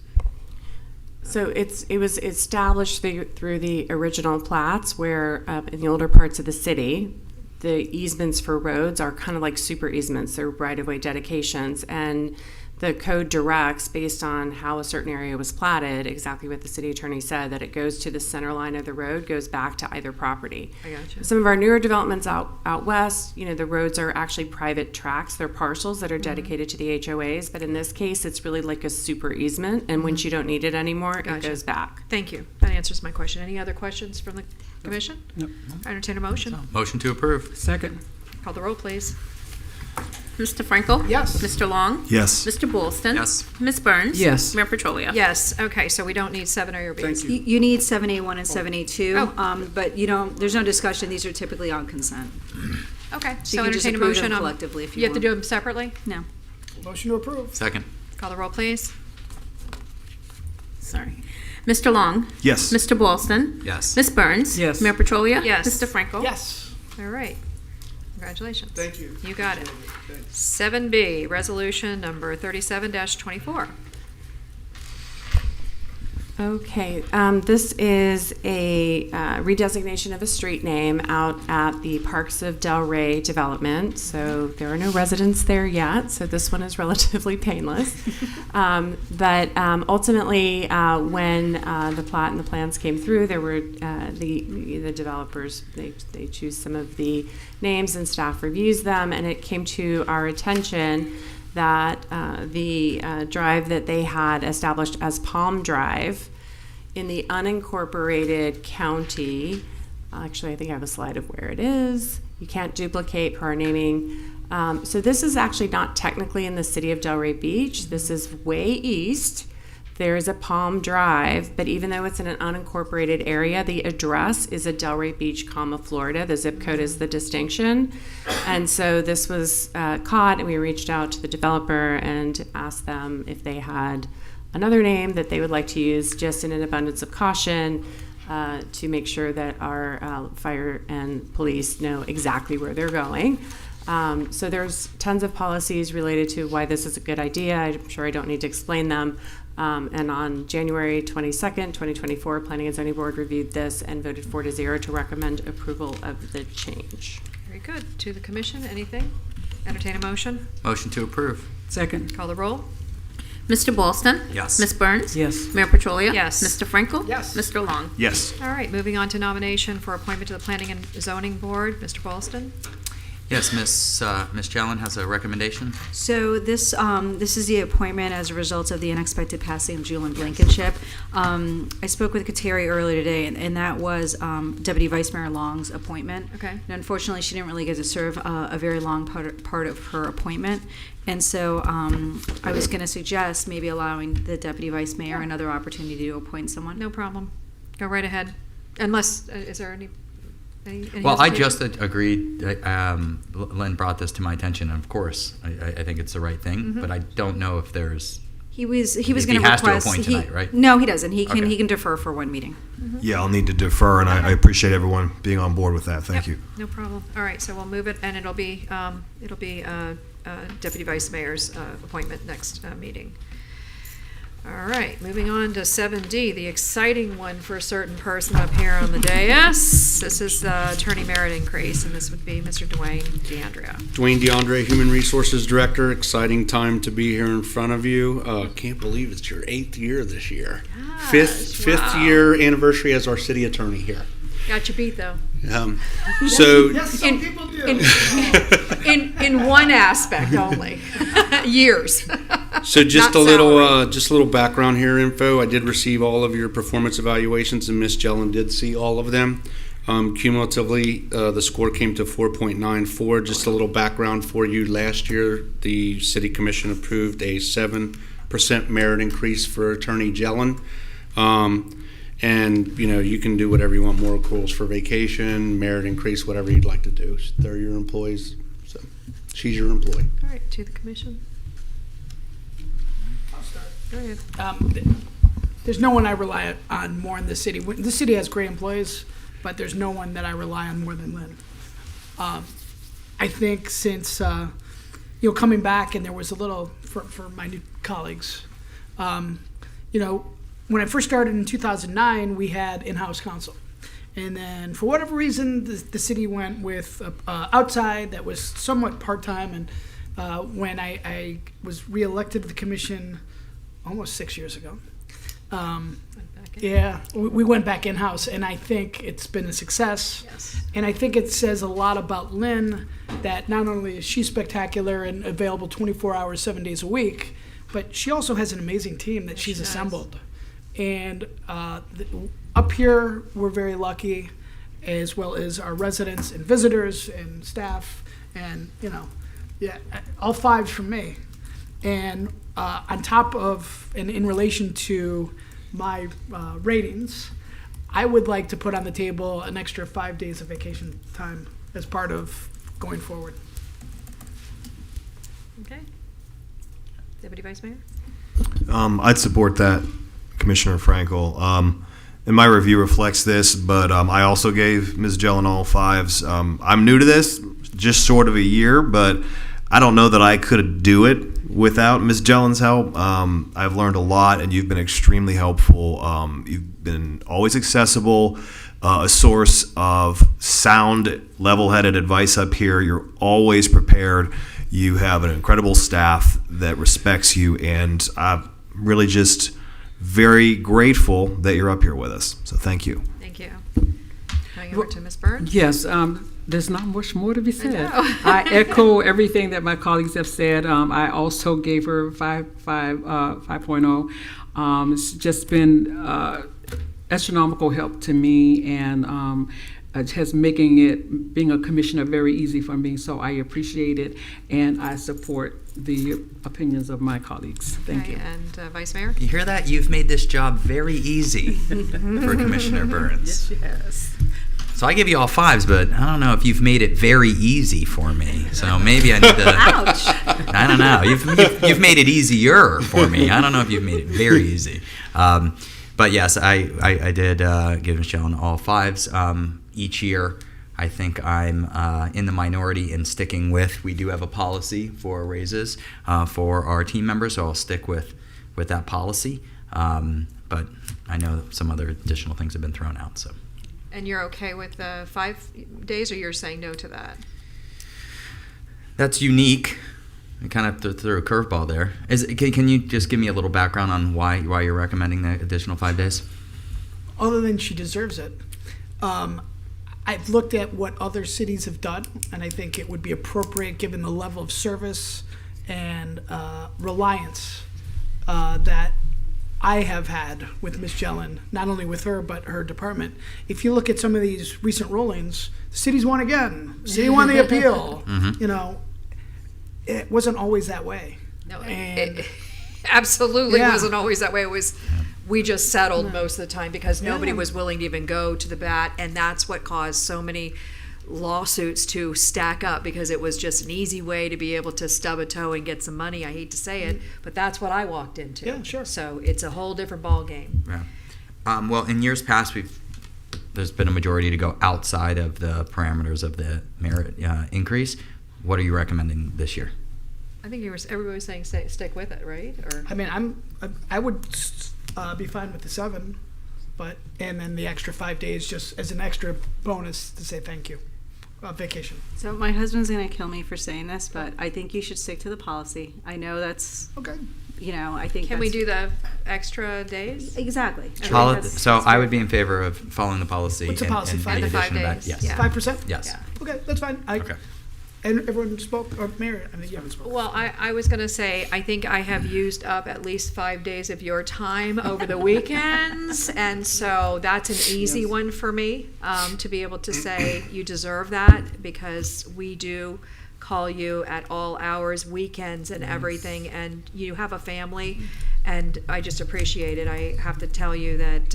S10: So it was established through the original plats where in the older parts of the city, the easements for roads are kind of like super easements. They're right-of-way dedications, and the code directs, based on how a certain area was platted, exactly what the city attorney said, that it goes to the center line of the road, goes back to either property.
S1: I gotcha.
S10: Some of our newer developments out west, the roads are actually private tracts. They're parcels that are dedicated to the HOAs, but in this case, it's really like a super easement, and once you don't need it anymore, it goes back.
S1: Thank you. That answers my question. Any other questions from the commission?
S5: Nope.
S1: I entertain a motion.
S14: Motion to approve.
S5: Second.
S1: Call the roll, please.
S12: Mr. Frankel?
S18: Yes.
S12: Mr. Long?
S3: Yes.
S12: Mr. Boylston?
S14: Yes.
S12: Ms. Burns?
S5: Yes.
S12: Mayor Petrolia?
S1: Yes. Okay, so we don't need 7A or B.
S11: Thank you.
S4: You need 7A1 and 7A2, but there's no discussion. These are typically on consent.
S1: Okay,
S4: So
S1: so
S4: you can just
S1: entertain a
S4: approve them
S1: motion.
S4: collectively if you
S1: You have to
S4: want.
S1: do them separately?
S4: No.
S18: Motion to approve.
S14: Second.
S1: Call the roll, please.
S12: Sorry. Mr. Long?
S3: Yes.
S12: Mr. Boylston?
S14: Yes.
S12: Ms. Burns?
S5: Yes.
S12: Mayor Petrolia?
S1: Yes.
S12: Mr. Frankel?
S18: Yes.
S1: All right. Congratulations.
S11: Thank you.
S1: You got it.
S11: Thanks.
S1: 7B, resolution number 37-24.
S10: Okay, this is a redesignation of a street name out at the Parks of Delray development. So there are no residents there yet, so this one is relatively painless. But ultimately, when the plat and the plans came through, there were the developers, they choose some of the names and staff reviews them, and it came to our attention that the drive that they had established as Palm Drive in the unincorporated county, actually I think I have a slide of where it is. You can't duplicate per our naming. So this is actually not technically in the city of Delray Beach. This is way east. There is a Palm Drive, but even though it's in an unincorporated area, the address is a Delray Beach, Florida. The zip code is the distinction. And so this was caught, and we reached out to the developer and asked them if they had another name that they would like to use, just in an abundance of caution, to make sure that our fire and police know exactly where they're going. So there's tons of policies related to why this is a good idea. I'm sure I don't need to explain them. And on January 22nd, 2024, Planning and Zoning Board reviewed this and voted 4-0 to recommend approval of the change.
S1: Very good. To the commission, anything? Entertain a motion.
S14: Motion to approve.
S5: Second.
S1: Call the roll.
S12: Mr. Boylston?
S14: Yes.
S12: Ms. Burns?
S5: Yes.
S12: Mayor Petrolia?
S1: Yes.
S12: Mr. Frankel?
S18: Yes.
S12: Mr. Long?
S3: Yes.
S1: All right, moving on to nomination for appointment to the Planning and Zoning Board. Mr. Boylston?
S14: Yes, Miss Challen has a recommendation.
S4: So this is the appointment as a result of the unexpected passing of Julian Blankenship. I spoke with Kateri earlier today, and that was Deputy Vice Mayor Long's appointment.
S1: Okay.
S4: And unfortunately, she didn't really get to serve a very long part of her appointment. And so I was going to suggest maybe allowing the Deputy Vice Mayor another opportunity to appoint someone.
S1: No problem. Go right ahead. Unless, is there any
S14: Well, I
S1: hesitation?
S14: just agreed. Lynn brought this to my attention, and of course, I think it's the right thing.
S1: Mhm.
S14: But I don't know if there's
S4: He was going
S14: He
S4: to
S14: has to
S4: request.
S14: appoint tonight, right?
S4: No, he doesn't. He
S14: Okay.
S4: can defer for one meeting.
S3: Yeah, I'll need to defer, and I appreciate everyone being on board with that. Thank
S1: Yep,
S3: you.
S1: No problem. All right, so we'll move it, and it'll be Deputy Vice Mayor's appointment next meeting. All right, moving on to 7D, the exciting one for a certain person up here on the dais. This is the attorney merit increase, and this would be Mr. Dwayne DeAndrea.
S15: Dwayne DeAndre, Human Resources Director. Exciting time to be here in front of you. Can't believe it's your 8th year this year. Fifth
S1: wow.
S15: year anniversary as our city attorney here.
S1: Got you beat, though.
S15: So
S1: Yes, some people do. In one aspect only, years.
S15: So just
S1: Not
S15: a little,
S1: salary.
S15: just a little background here info. I did receive all of your performance evaluations, and Ms. Jellin did see all of them. Cumulatively, the score came to 4.94. Just a little background for you. Last year, the City Commission approved a 7% merit increase for Attorney Jellin. And you can do whatever you want, more accruals for vacation, merit increase, whatever you'd like to do. They're your employees, so she's your employee.
S1: All right, to the commission.
S16: I'll start.
S1: Go ahead.
S16: There's no one I rely on more in the city. The city has great employees, but there's no one that I rely on more than Lynn. I think since coming back, and there was a little for my new colleagues, when I first started in 2009, we had in-house counsel. And then for whatever reason, the city went with outside that was somewhat part-time. And when I was reelected to the commission almost 6 years ago, we went back in-house. And I think it's been a success.
S1: Yes.
S16: And I think it says a lot about Lynn that not only is she spectacular and available 24 hours, 7 days a week, but she also has an amazing team that she's assembled. And up here, we're very lucky, as well as our residents and visitors and staff, and all fives from me. And on top of, and in relation to my ratings, I would like to put on the table an extra 5 days of vacation time as part of going forward.
S1: Okay. Deputy Vice Mayor?
S3: I'd support that, Commissioner Frankel. And my review reflects this, but I also gave Ms. Jellin all fives. I'm new to this, just sort of a year, but I don't know that I could do it without Ms. Jellin's help. I've learned a lot, and you've been extremely helpful. You've been always accessible, a source of sound, level-headed advice up here. You're always prepared. You have an incredible staff that respects you, and I'm really just very grateful that you're up here with us. So thank you.
S1: Thank you. Going over to Ms. Burns?
S5: Yes, there's not much more to be said.
S1: know.
S5: I echo everything that my colleagues have said. I also gave her 5.0. It's just been astronomical help to me, and it has making being a commissioner very easy for me. So I appreciate it, and I support the opinions of my colleagues. Thank you.
S1: And Vice Mayor?
S14: You hear that? You've made this job very easy for Commissioner Burns.
S5: Yes, she has.
S14: So I give you all fives, but I don't know if you've made it very easy for me. So maybe I need to.
S4: Ouch.
S14: I don't know. You've made it easier for me. I don't know if you've made it very easy. But yes, I did give Michelle all fives. Each year, I think I'm in the minority in sticking with. We do have a policy for raises for our team members, so I'll stick with that policy. But I know some other additional things have been thrown out. So.
S1: And you're okay with the 5 days, or you're saying no to that?
S14: That's unique. I kind of threw a curveball there. Can you just give me a little background on why you're recommending the additional 5 days?
S16: Other than she deserves it. I've looked at what other cities have done, and I think it would be appropriate given the level of service and reliance that I have had with Ms. Jellin, not only with her, but her department. If you look at some of these recent rulings, the city's won again, the city won the appeal.
S14: Mm-hmm.
S16: It wasn't always that way.
S1: No,
S16: And
S1: it absolutely
S16: Yeah.
S1: wasn't always that way. It was, we just settled most of the time because nobody was willing to even go to the bat, and that's what caused so many lawsuits to stack up because it was just an easy way to be able to stub a toe and get some money. I hate to say it, but that's what I walked into.
S16: Yeah, sure.
S1: So it's a whole different ball game.
S14: Yeah. Well, in years past, there's been a majority to go outside of the parameters of the merit increase. What are you recommending this year?
S1: I think everybody was saying stick with it, right? Or
S16: I mean, I would be fine with the 7, and then the extra 5 days just as an extra bonus to say thank you. Vacation.
S4: So my husband's going to kill me for saying this, but I think you should stick to the policy. I know that's
S16: okay.
S4: I think.
S1: Can we do the extra days?
S4: Exactly.
S14: So I would be in favor of following the policy.
S16: What's the policy?
S14: And
S16: 5
S14: the
S16: days?
S14: addition of that.
S1: 5 days.
S14: Yes.
S1: Yeah.
S16: 5%.
S14: Yes.
S1: Yeah.
S16: Okay, that's fine.
S14: Okay.
S16: And everyone spoke, or Mary, I mean, you haven't spoken.
S1: Well, I was going to say, I think I have used up at least 5 days of your time over the weekends, and so that's an easy one for me, to be able to say you deserve that, because we do call you at all hours, weekends and everything, and you have a family, and I just appreciate it. I have to tell you that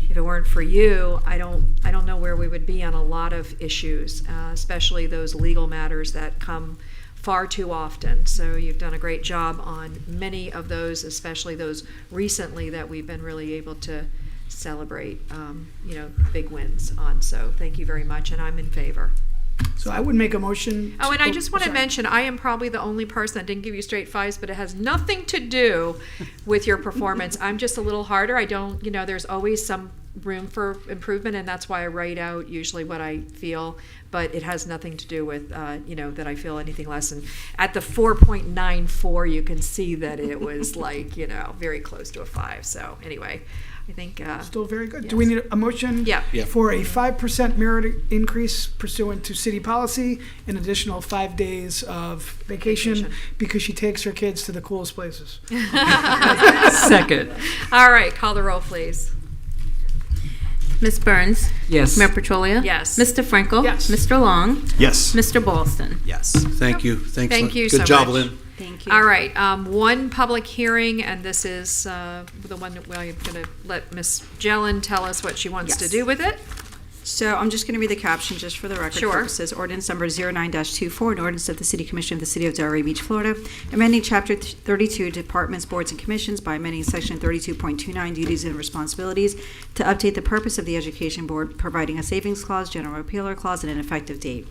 S1: if it weren't for you, I don't know where we would be on a lot of issues, especially those legal matters that come far too often. So you've done a great job on many of those, especially those recently that we've been really able to celebrate, big wins on. So thank you very much, and I'm in favor.
S16: So I would make a motion.
S1: Oh, and I just want to mention, I am probably the only person that didn't give you straight 5s, but it has nothing to do with your performance. I'm just a little harder. I don't, there's always some room for improvement, and that's why I write out usually what I feel, but it has nothing to do with, that I feel anything less. And at the 4.94, you can see that it was very close to a 5. So anyway, I think
S16: still very good.
S1: Yes.
S16: Do we need a motion?
S1: Yeah.
S16: For a 5% merit increase pursuant to city policy, an additional 5 days of vacation because she takes her kids to the coolest places.
S5: Second.
S1: All right, call the roll, please.
S12: Ms. Burns?
S5: Yes.
S12: Mayor Petrolia?
S1: Yes.
S12: Mr. Frankel?
S16: Yes.
S12: Mr. Long?
S3: Yes.
S12: Mr. Ballston?
S14: Yes.
S15: Thank you. Thanks.
S1: Thank you
S15: Good
S1: so
S15: job,
S1: much.
S15: Lynn.
S4: Thank you.
S1: All right, one public hearing, and this is the one that I'm going to let Ms. Jelen tell us what she wants to
S4: Yes.
S1: do with it.
S4: So I'm just going to read the caption just for the record
S1: Sure.
S4: purposes. Ordinance number 09-24, an ordinance of the City Commission of the City of Delray Beach, Florida, amending Chapter 32, Departments, Boards, and Commissions by amending Section 32.29, Duties and Responsibilities, to update the purpose of the Education Board, providing a savings clause, general repealer clause, and an effective date.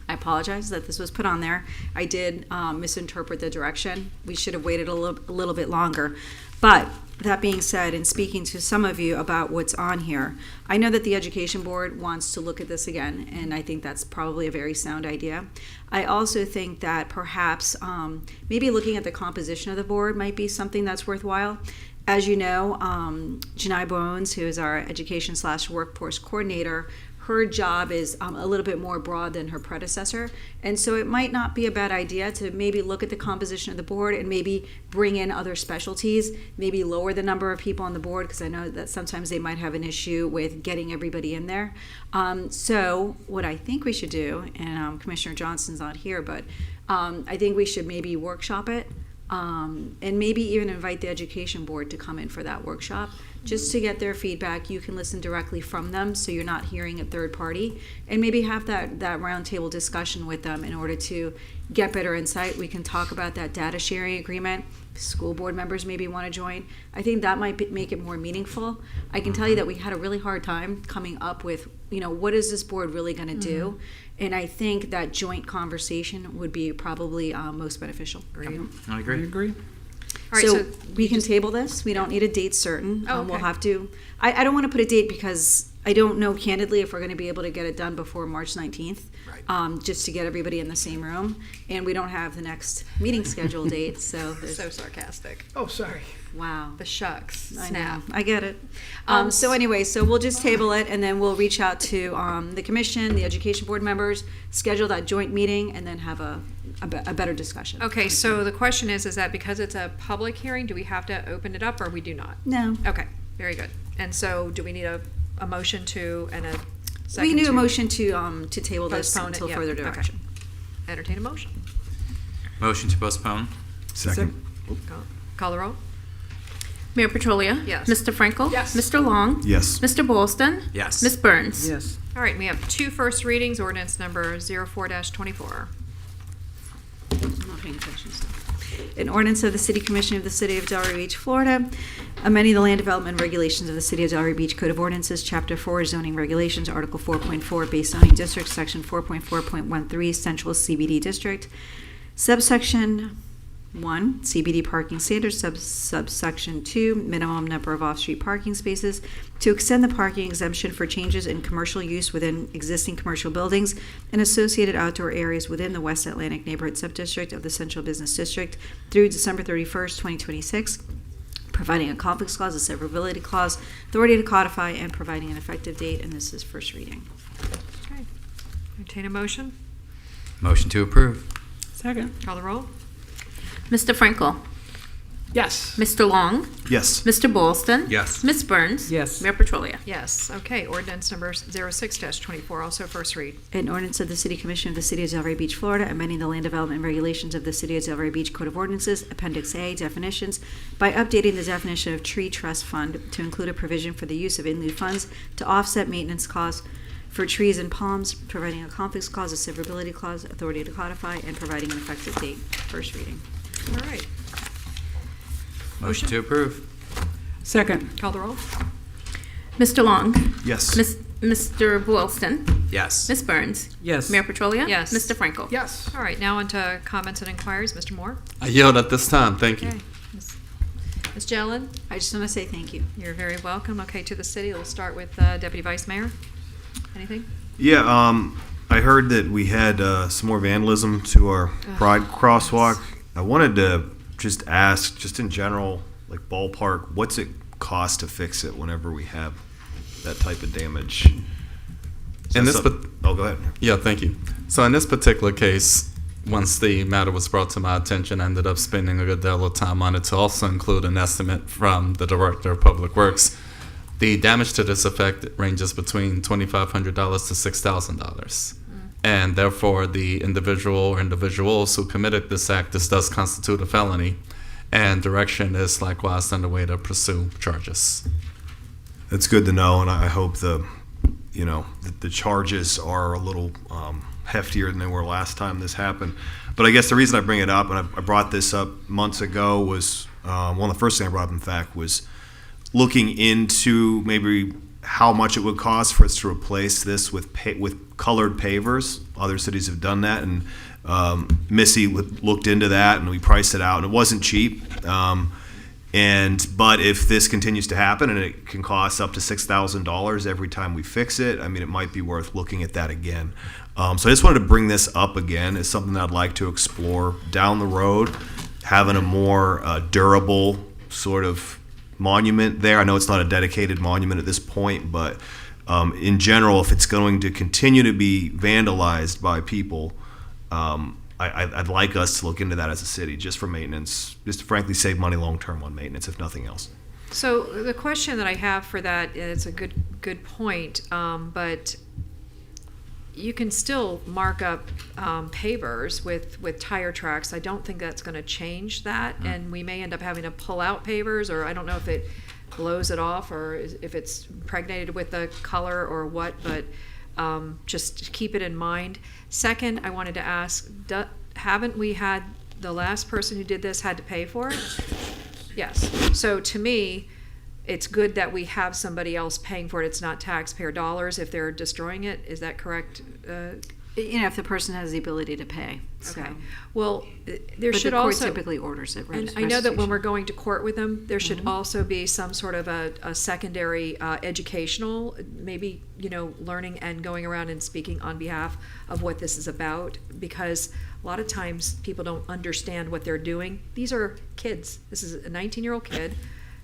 S4: I apologize that this was put on there. I did misinterpret the direction. We should have waited a little bit longer. But that being said, and speaking to some of you about what's on here, I know that the Education Board wants to look at this again, and I think that's probably a very sound idea. I also think that perhaps maybe looking at the composition of the board might be something that's worthwhile. As you know, Janai Bones, who is our education/workforce coordinator, her job is a little bit more broad than her predecessor. And so it might not be a bad idea to maybe look at the composition of the board and maybe bring in other specialties, maybe lower the number of people on the board, because I know that sometimes they might have an issue with getting everybody in there. So what I think we should do, and Commissioner Johnson's not here, but I think we should maybe workshop it. And maybe even invite the Education Board to come in for that workshop, just to get their feedback. You can listen directly from them, so you're not hearing a third party, and maybe have that roundtable discussion with them in order to get better insight. We can talk about that data sharing agreement. School board members maybe want to join. I think that might make it more meaningful. I can tell you that we had a really hard time coming up with, what is this board really going to do? And I think that joint conversation would be probably most beneficial.
S14: I agree.
S1: All right,
S4: so we can table this. We don't need a date certain.
S1: Oh, okay.
S4: We'll have to. I don't want to put a date because I don't know candidly if we're going to be able to get it done before March 19th, just to get everybody in the same room. And we don't have the next meeting scheduled date. So
S1: so sarcastic.
S16: Oh, sorry.
S4: Wow.
S1: The shucks.
S4: I
S1: Snap.
S4: know. I get it. So anyway, so we'll just table it, and then we'll reach out to the commission, the Education Board members, schedule that joint meeting, and then have a better discussion.
S1: Okay, so the question is that because it's a public hearing, do we have to open it up, or we do not?
S4: No.
S1: Okay, very good. And so do we need a motion to, and a second
S4: We need
S1: to
S4: a motion to table this
S1: postpone it?
S4: until
S1: Yeah,
S4: further
S1: okay.
S4: direction.
S1: Entertain a motion.
S6: Motion to postpone.
S3: Second.
S1: Call the roll.
S12: Mayor Petrolia?
S1: Yes.
S12: Mr. Frankel?
S1: Yes.
S12: Mr. Long?
S3: Yes.
S12: Mr. Boylston?
S14: Yes.
S12: Ms. Burns?
S5: Yes.
S1: All right, we have two first readings, ordinance number 04-24.
S4: Not paying attention. An ordinance of the City Commission of the City of Delray Beach, Florida, amending the land development regulations of the City of Delray Beach Code of Ordinances, Chapter 4 Zoning Regulations, Article 4.4 Base Zoning District, Section 4.4.13 Central CBD District, Subsection 1 CBD Parking Standards, Subsection 2 Minimum Number of Off-Street Parking Spaces, to extend the parking exemption for changes in commercial use within existing commercial buildings and associated outdoor areas within the West Atlantic Neighborhood Subdistrict of the Central Business District through December 31st, 2026, providing a conflicts clause, a severability clause, authority to codify, and providing an effective date, and this is first reading.
S1: Okay. Entertain a motion.
S14: Motion to approve.
S5: Second.
S1: Call the roll.
S12: Mr. Frankel?
S16: Yes.
S12: Mr. Long?
S3: Yes.
S12: Mr. Boylston?
S14: Yes.
S12: Ms. Burns?
S5: Yes.
S12: Mayor Petrolia?
S1: Yes. Okay, ordinance number 06-24, also first read.
S4: An ordinance of the City Commission of the City of Delray Beach, Florida, amending the land development regulations of the City of Delray Beach Code of Ordinances, Appendix A, definitions, by updating the definition of tree trust fund to include a provision for the use of in lieu funds to offset maintenance costs for trees and palms, providing a conflicts clause, a severability clause, authority to codify, and providing an effective date. First reading.
S1: All right.
S14: Motion to approve.
S5: Second.
S1: Call the roll.
S12: Mr. Long?
S3: Yes.
S12: Mr. Boylston?
S14: Yes.
S12: Ms. Burns?
S5: Yes.
S12: Mayor Petrolia?
S1: Yes.
S12: Mr. Frankel?
S16: Yes.
S1: All right, now on to comments and inquiries. Mr. Moore?
S6: I yield at this time. Thank you.
S1: Okay. Ms. Jellin?
S4: I just want to say thank you.
S1: You're very welcome. Okay, to the city, we'll start with Deputy Vice Mayor. Anything?
S3: Yeah, I heard that we had some more vandalism to our Pride crosswalk. I wanted to just ask, just in general, like ballpark, what's it cost to fix it whenever we have that type of damage?
S6: In this,
S3: Oh, go ahead.
S6: Yeah, thank you. So in this particular case, once the matter was brought to my attention, I ended up spending a good deal of time on it to also include an estimate from the Director of Public Works. The damage to this effect ranges between $2,500 to $6,000. And therefore, the individual or individuals who committed this act, this does constitute a felony, and direction is likewise underway to pursue charges.
S3: That's good to know, and I hope the charges are a little heftier than they were last time this happened. But I guess the reason I bring it up, and I brought this up months ago, was one of the first things I brought up, in fact, was looking into maybe how much it would cost for us to replace this with colored pavers. Other cities have done that, and Missy looked into that, and we priced it out, and it wasn't cheap. But if this continues to happen, and it can cost up to $6,000 every time we fix it, I mean, it might be worth looking at that again. So I just wanted to bring this up again as something that I'd like to explore down the road, having a more durable sort of monument there. I know it's not a dedicated monument at this point, but in general, if it's going to continue to be vandalized by people, I'd like us to look into that as a city, just for maintenance, just to frankly save money long term on maintenance, if nothing else.
S1: So the question that I have for that, it's a good point, but you can still mark up pavers with tire tracks. I don't think that's going to change that, and we may end up having to pull out pavers, or I don't know if it blows it off or if it's impregnated with the color or what, but just keep it in mind. Second, I wanted to ask, haven't we had the last person who did this had to pay for it? Yes. So to me, it's good that we have somebody else paying for it. It's not taxpayer dollars if they're destroying it. Is that correct?
S4: If the person has the ability to pay. So.
S1: Okay. Well, there
S4: but
S1: should
S4: the court
S1: also
S4: typically orders it.
S1: And I know that when we're going to court with them, there should also be some sort of a secondary educational, maybe learning and going around and speaking on behalf of what this is about, because a lot of times people don't understand what they're doing. These are kids. This is a 19-year-old kid.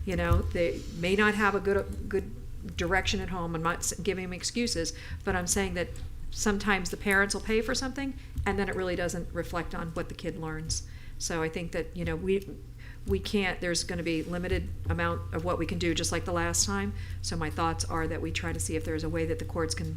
S1: They may not have a good direction at home. I'm not giving them excuses, but I'm saying that sometimes the parents will pay for something and then it really doesn't reflect on what the kid learns. So I think that we can't, there's going to be limited amount of what we can do, just like the last time. So my thoughts are that we try to see if there's a way that the courts can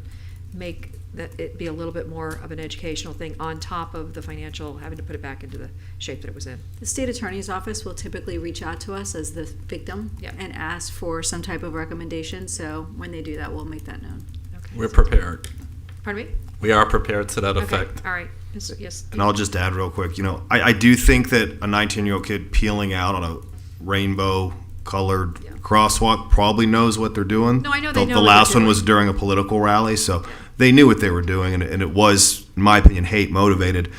S1: make that it be a little bit more of an educational thing on top of the financial, having to put it back into the shape that it was in.
S4: The state attorney's office will typically reach out to us as the victim and ask for some type of recommendation. So when they do that, we'll make that known.
S1: Okay.
S6: We're prepared.
S1: Pardon me?
S6: We are prepared to that
S1: Okay.
S6: effect.
S1: All right. Yes.
S3: And I'll just add real quick, I do think that a 19-year-old kid peeling out on a rainbow-colored crosswalk probably knows what they're doing.
S1: No, I know they know
S3: The
S1: what
S3: last
S1: they're
S3: one was during a political rally, so they knew what they were doing, and it was, in my opinion, hate-motivated.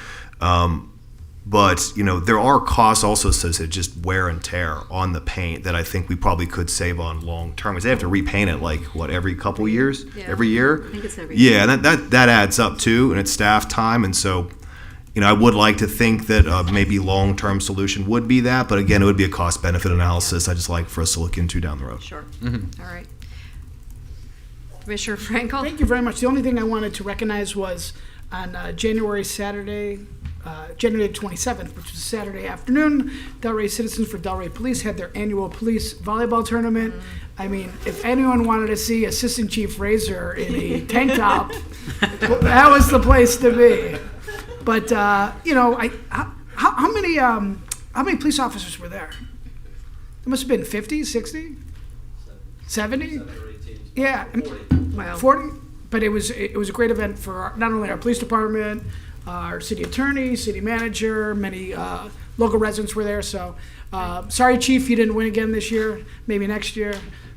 S3: But, there are costs also associated, just wear and tear on the paint that I think we probably could save on long-term. Because they have to repaint it, every couple years?
S4: Yeah.
S3: Every year?
S4: I think it's every
S3: Yeah, and that adds up, too, and it's staff time, and so... I would like to think that maybe long-term solution would be that, but again, it would be a cost-benefit analysis I'd just like for us to look into down the road.
S1: Sure. All right. Commissioner Frankel?
S16: Thank you very much. The only thing I wanted to recognize was on January 27th, which was a Saturday afternoon, Delray Citizens for Delray Police had their annual police volleyball tournament. I mean, if anyone wanted to see Assistant Chief Razor in a tank top, that was the place to be. But how many police officers were there? There must have been 50, 60, 70. Yeah, 40. But it was a great event for not only our police department, our city attorney, city manager, many local residents were there. So sorry, Chief, you didn't win again this year. Maybe next year.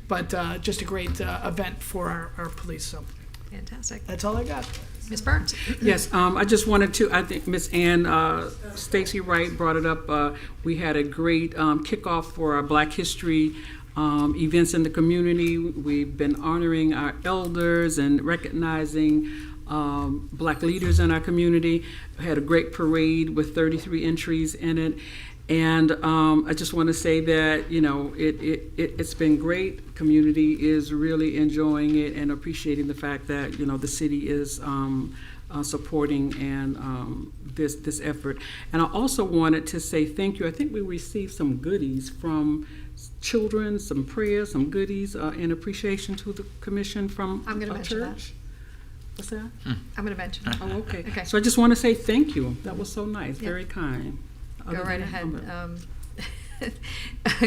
S16: But just a great event for our police. So
S1: fantastic.
S16: That's all I got.
S1: Ms. Burns?
S5: Yes, I just wanted to, I think Ms. Ann Stacy Wright brought it up. We had a great kickoff for our Black History events in the community. We've been honoring our elders and recognizing Black leaders in our community. We had a great parade with 33 entries in it. And I just want to say that, it's been great. Community is really enjoying it and appreciating the fact that, the city is supporting and this effort. And I also wanted to say thank you. I think we received some goodies from children, some prayers, some goodies in appreciation to the commission from
S1: I'm going to mention
S5: church.
S1: that.
S5: What's that?
S1: I'm going to mention that.
S5: Oh, okay.
S1: Okay.
S5: So I just want to say thank you. That was so nice, very kind.
S1: Go right ahead.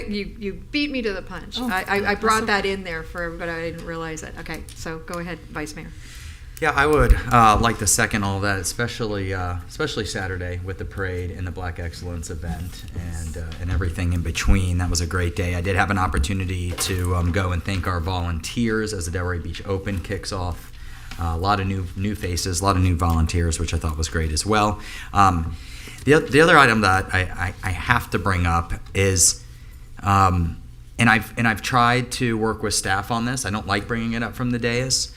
S1: You beat me to the punch.
S5: Oh,
S1: I brought that in there for everybody. I didn't realize it. Okay, so go ahead, Vice Mayor.
S14: Yeah, I would like to second all of that, especially Saturday with the parade and the Black Excellence event and everything in between. That was a great day. I did have an opportunity to go and thank our volunteers as the Delray Beach Open kicks off. A lot of new faces, a lot of new volunteers, which I thought was great as well. The other item that I have to bring up is, and I've tried to work with staff on this. I don't like bringing it up from the dais.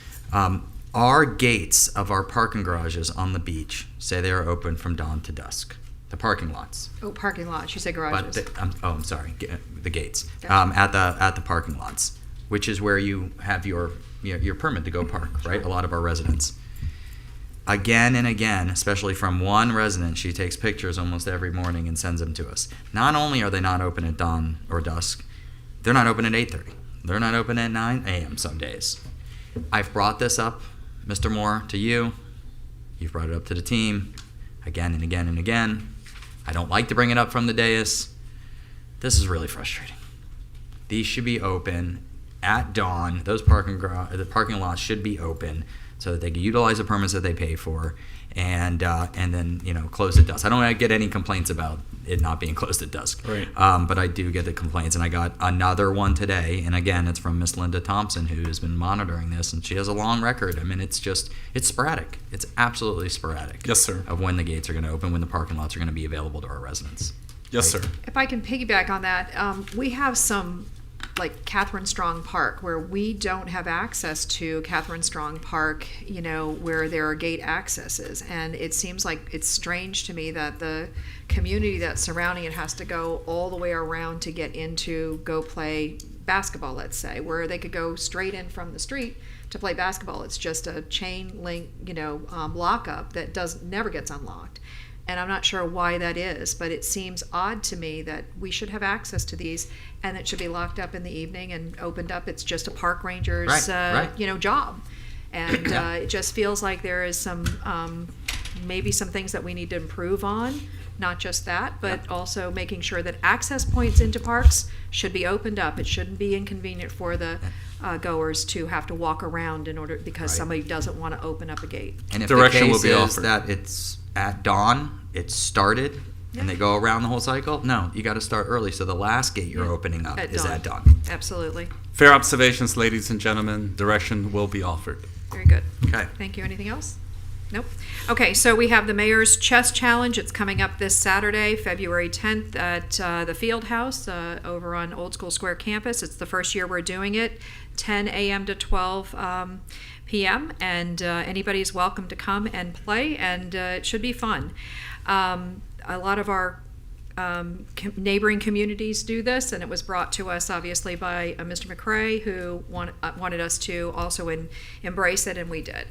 S14: Our gates of our parking garages on the beach say they are open from dawn to dusk. The parking lots.
S1: Oh, parking lots. You said garages.
S14: I'm sorry. The gates
S1: Gotcha.
S14: at the parking lots, which is where you have your permit to go park. Right. A lot of our residents. Again and again, especially from one resident, she takes pictures almost every morning and sends them to us. Not only are they not open at dawn or dusk, they're not open at 8:30. They're not open at 9 a.m. some days. I've brought this up, Mr. Moore, to you. You've brought it up to the team again and again and again. I don't like to bring it up from the dais. This is really frustrating. These should be open at dawn. Those the parking lots should be open so that they can utilize the permits that they pay for, and then close at dusk. I don't get any complaints about it not being closed at dusk.
S6: Right.
S14: But I do get the complaints, and I got another one today, and again, it's from Miss Linda Thompson, who has been monitoring this, and she has a long record. I mean, it's sporadic. It's absolutely sporadic.
S6: Yes, sir.
S14: Of when the gates are going to open, when the parking lots are going to be available to our residents.
S6: Yes, sir.
S1: If I can piggyback on that, we have some, like Catherine Strong Park, where we don't have access to Catherine Strong Park, where there are gate accesses. And it seems like it's strange to me that the community that's surrounding it has to go all the way around to get into, go play basketball, let's say, where they could go straight in from the street to play basketball. It's just a chain link, lockup that never gets unlocked. And I'm not sure why that is, but it seems odd to me that we should have access to these and it should be locked up in the evening and opened up. It's just a park ranger's,
S14: Right.
S1: job. And it just feels like there is some, maybe some things that we need to improve on. Not just that, but also making sure that access points into parks should be opened up. It shouldn't be inconvenient for the goers to have to walk around in order because somebody doesn't want to open up a gate.
S14: And if
S6: Direction
S14: the
S6: will
S14: case
S6: be
S14: is
S6: offered.
S14: that it's at dawn, it's started, and they go around the whole cycle, no, you got to start early. So the last gate you're opening up is at dawn.
S1: Absolutely.
S6: Fair observations, ladies and gentlemen. Direction will be offered.
S1: Very good.
S14: Okay.
S1: Thank you. Anything else? Nope. Okay, so we have the Mayor's Chess Challenge. It's coming up this Saturday, February 10th at the Field House over on Old School Square campus. It's the first year we're doing it, 10 a.m. to 12 p.m. And anybody's welcome to come and play, and it should be fun. A lot of our neighboring communities do this, and it was brought to us obviously by Mr. McCrae, who wanted us to also embrace it, and we did.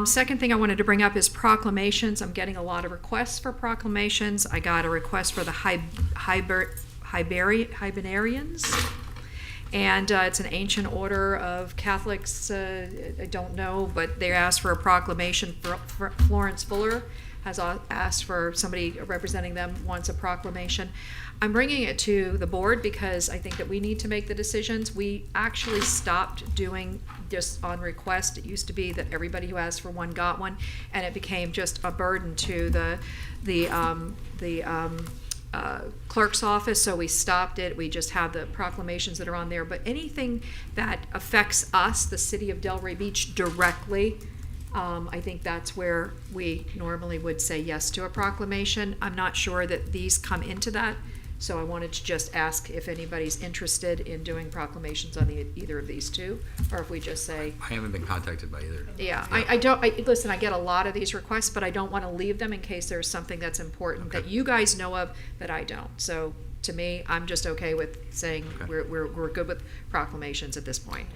S1: Second thing I wanted to bring up is proclamations. I'm getting a lot of requests for proclamations. I got a request for the Hibernarians, and it's an ancient order of Catholics. I don't know, but they asked for a proclamation. Florence Fuller has asked for somebody representing them wants a proclamation. I'm bringing it to the board because I think that we need to make the decisions. We actually stopped doing just on request. It used to be that everybody who asked for one got one, and it became just a burden to the clerk's office, so we stopped it. We just have the proclamations that are on there. But anything that affects us, the city of Delray Beach, directly, I think that's where we normally would say yes to a proclamation. I'm not sure that these come into that, so I wanted to just ask if anybody's interested in doing proclamations on either of these two, or if we just say.
S14: I haven't been contacted by either.
S1: Yeah, I don't, listen, I get a lot of these requests, but I don't want to leave them in case there's something that's important that you guys know of that I don't. So to me, I'm just okay with saying we're good with proclamations at this point.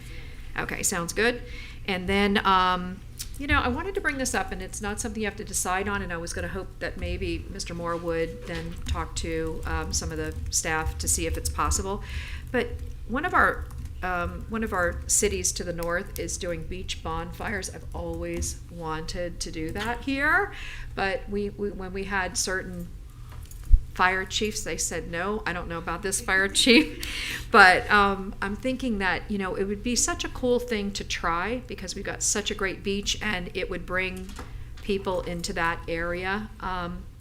S1: Okay, sounds good. And then, I wanted to bring this up, and it's not something you have to decide on, and I was going to hope that maybe Mr. Moore would then talk to some of the staff to see if it's possible. But one of our cities to the north is doing beach bonfires. I've always wanted to do that here, but when we had certain fire chiefs, they said no. I don't know about this fire chief, but I'm thinking that it would be such a cool thing to try because we've got such a great beach, and it would bring people into that area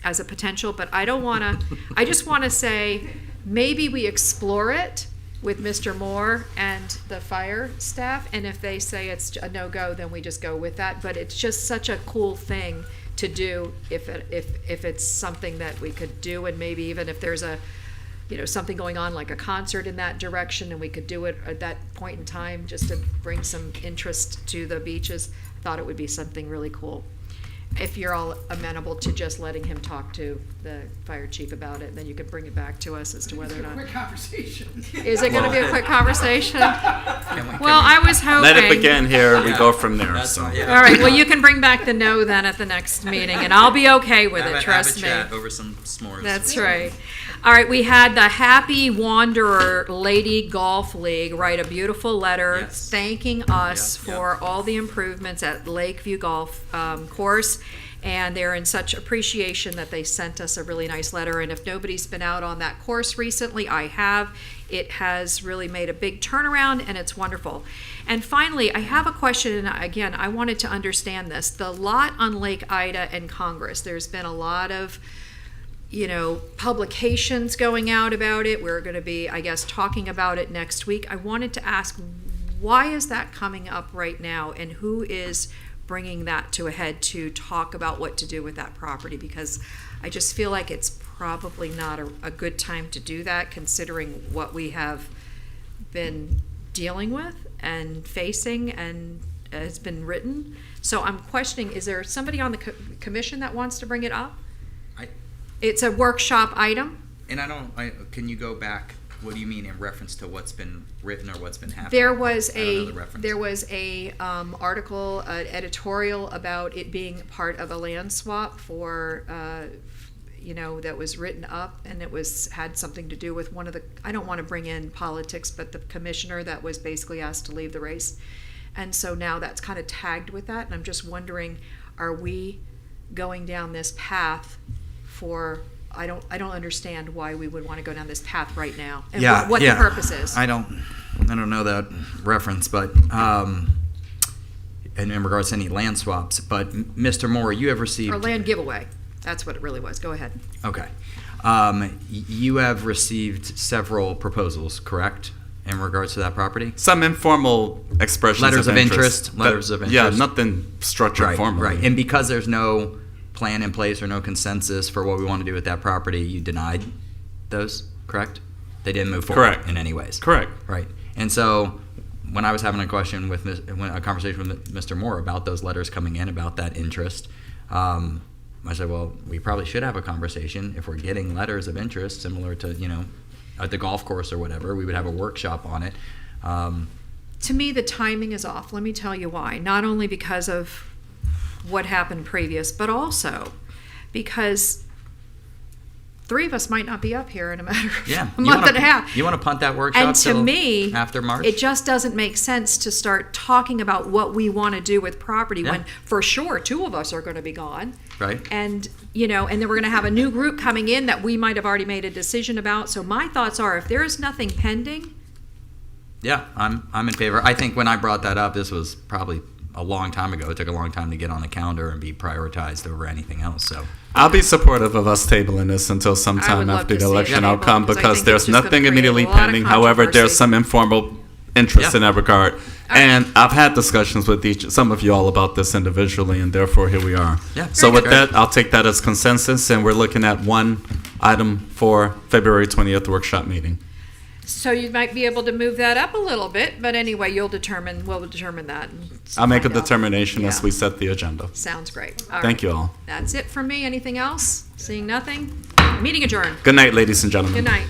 S1: as a potential. But I don't want to. I just want to say maybe we explore it with Mr. Moore and the fire staff, and if they say it's a no-go, then we just go with that. But it's just such a cool thing to do if it's something that we could do, and maybe even if there's something going on like a concert in that direction, and we could do it at that point in time just to bring some interest to the beaches. I thought it would be something really cool. If you're all amenable to just letting him talk to the fire chief about it, then you can bring it back to us as to whether or not.
S16: Quick conversation.
S1: Is it going to be a quick conversation? I was hoping.
S6: Let it begin here. We go from there. So.
S1: All right. Well, you can bring back the no then at the next meeting, and I'll be okay with it. Trust me.
S14: Have a chat over some s'mores.
S1: That's right. All right. We had the Happy Wanderer Lady Golf League write a beautiful letter thanking us for all the improvements at Lakeview Golf Course. And they're in such appreciation that they sent us a really nice letter. And if nobody's been out on that course recently, I have. It has really made a big turnaround, and it's wonderful. And finally, I have a question, and again, I wanted to understand this. The lot on Lake Ida and Congress, there's been a lot of publications going out about it. We're going to be, I guess, talking about it next week. I wanted to ask, why is that coming up right now, and who is bringing that to a head to talk about what to do with that property? Because I just feel like it's probably not a good time to do that, considering what we have been dealing with and facing and has been written. So I'm questioning, is there somebody on the commission that wants to bring it up? It's a workshop item.
S14: And can you go back? What do you mean in reference to what's been written or what's been happening?
S1: There was a article, an editorial about it being part of a land swap for, that was written up, and it had something to do with one of the, I don't want to bring in politics, but the commissioner that was basically asked to leave the race. And so now that's kind of tagged with that, and I'm just wondering, are we going down this path for, I don't understand why we would want to go down this path right now, and what the purpose is.
S14: I don't know that reference, but and in regards to any land swaps, but Mr. Moore, you have received...
S1: Or land giveaway. That's what it really was. Go ahead.
S14: Okay. You have received several proposals, correct, in regards to that property?
S6: Some informal expressions
S14: Letters
S6: of
S14: of interest. Letters of interest.
S6: Yeah, nothing structured formally.
S14: Right, and because there's no plan in place or no consensus for what we want to do with that property, you denied those, correct? They didn't move forward in any ways.
S6: Correct.
S14: Right. And so when I was having a conversation with Mr. Moore about those letters coming in, about that interest, I said, well, we probably should have a conversation. If we're getting letters of interest similar to, at the golf course or whatever, we would have a workshop on it.
S1: To me, the timing is off. Let me tell you why. Not only because of what happened previous, but also because 3 of us might not be up here in a matter of a month and a half.
S14: You want to punt that workshop
S1: and to me,
S14: after March?
S1: It just doesn't make sense to start talking about what we want to do with property when for sure 2 of us are going to be gone.
S14: Right.
S1: And, and then we're going to have a new group coming in that we might have already made a decision about. So my thoughts are, if there is nothing pending.
S14: Yeah, I'm in favor. I think when I brought that up, this was probably a long time ago. It took a long time to get on the calendar and be prioritized over anything else. So
S6: I'll be supportive of us tabling this until sometime after the election outcome, because there's nothing immediately pending. However, there's some informal interest in that regard. And I've had discussions with some of you all about this individually, and therefore here we are.
S14: Yeah.
S6: So with that, I'll take that as consensus, and we're looking at one item for February 20th workshop meeting.
S1: So you might be able to move that up a little bit, but anyway, we'll determine that.
S6: I'll make a determination as we set the agenda.
S1: Sounds great.
S6: Thank you all.
S1: That's it from me. Anything else? Seeing nothing? Meeting adjourned.
S6: Good night, ladies and gentlemen.
S1: Good night.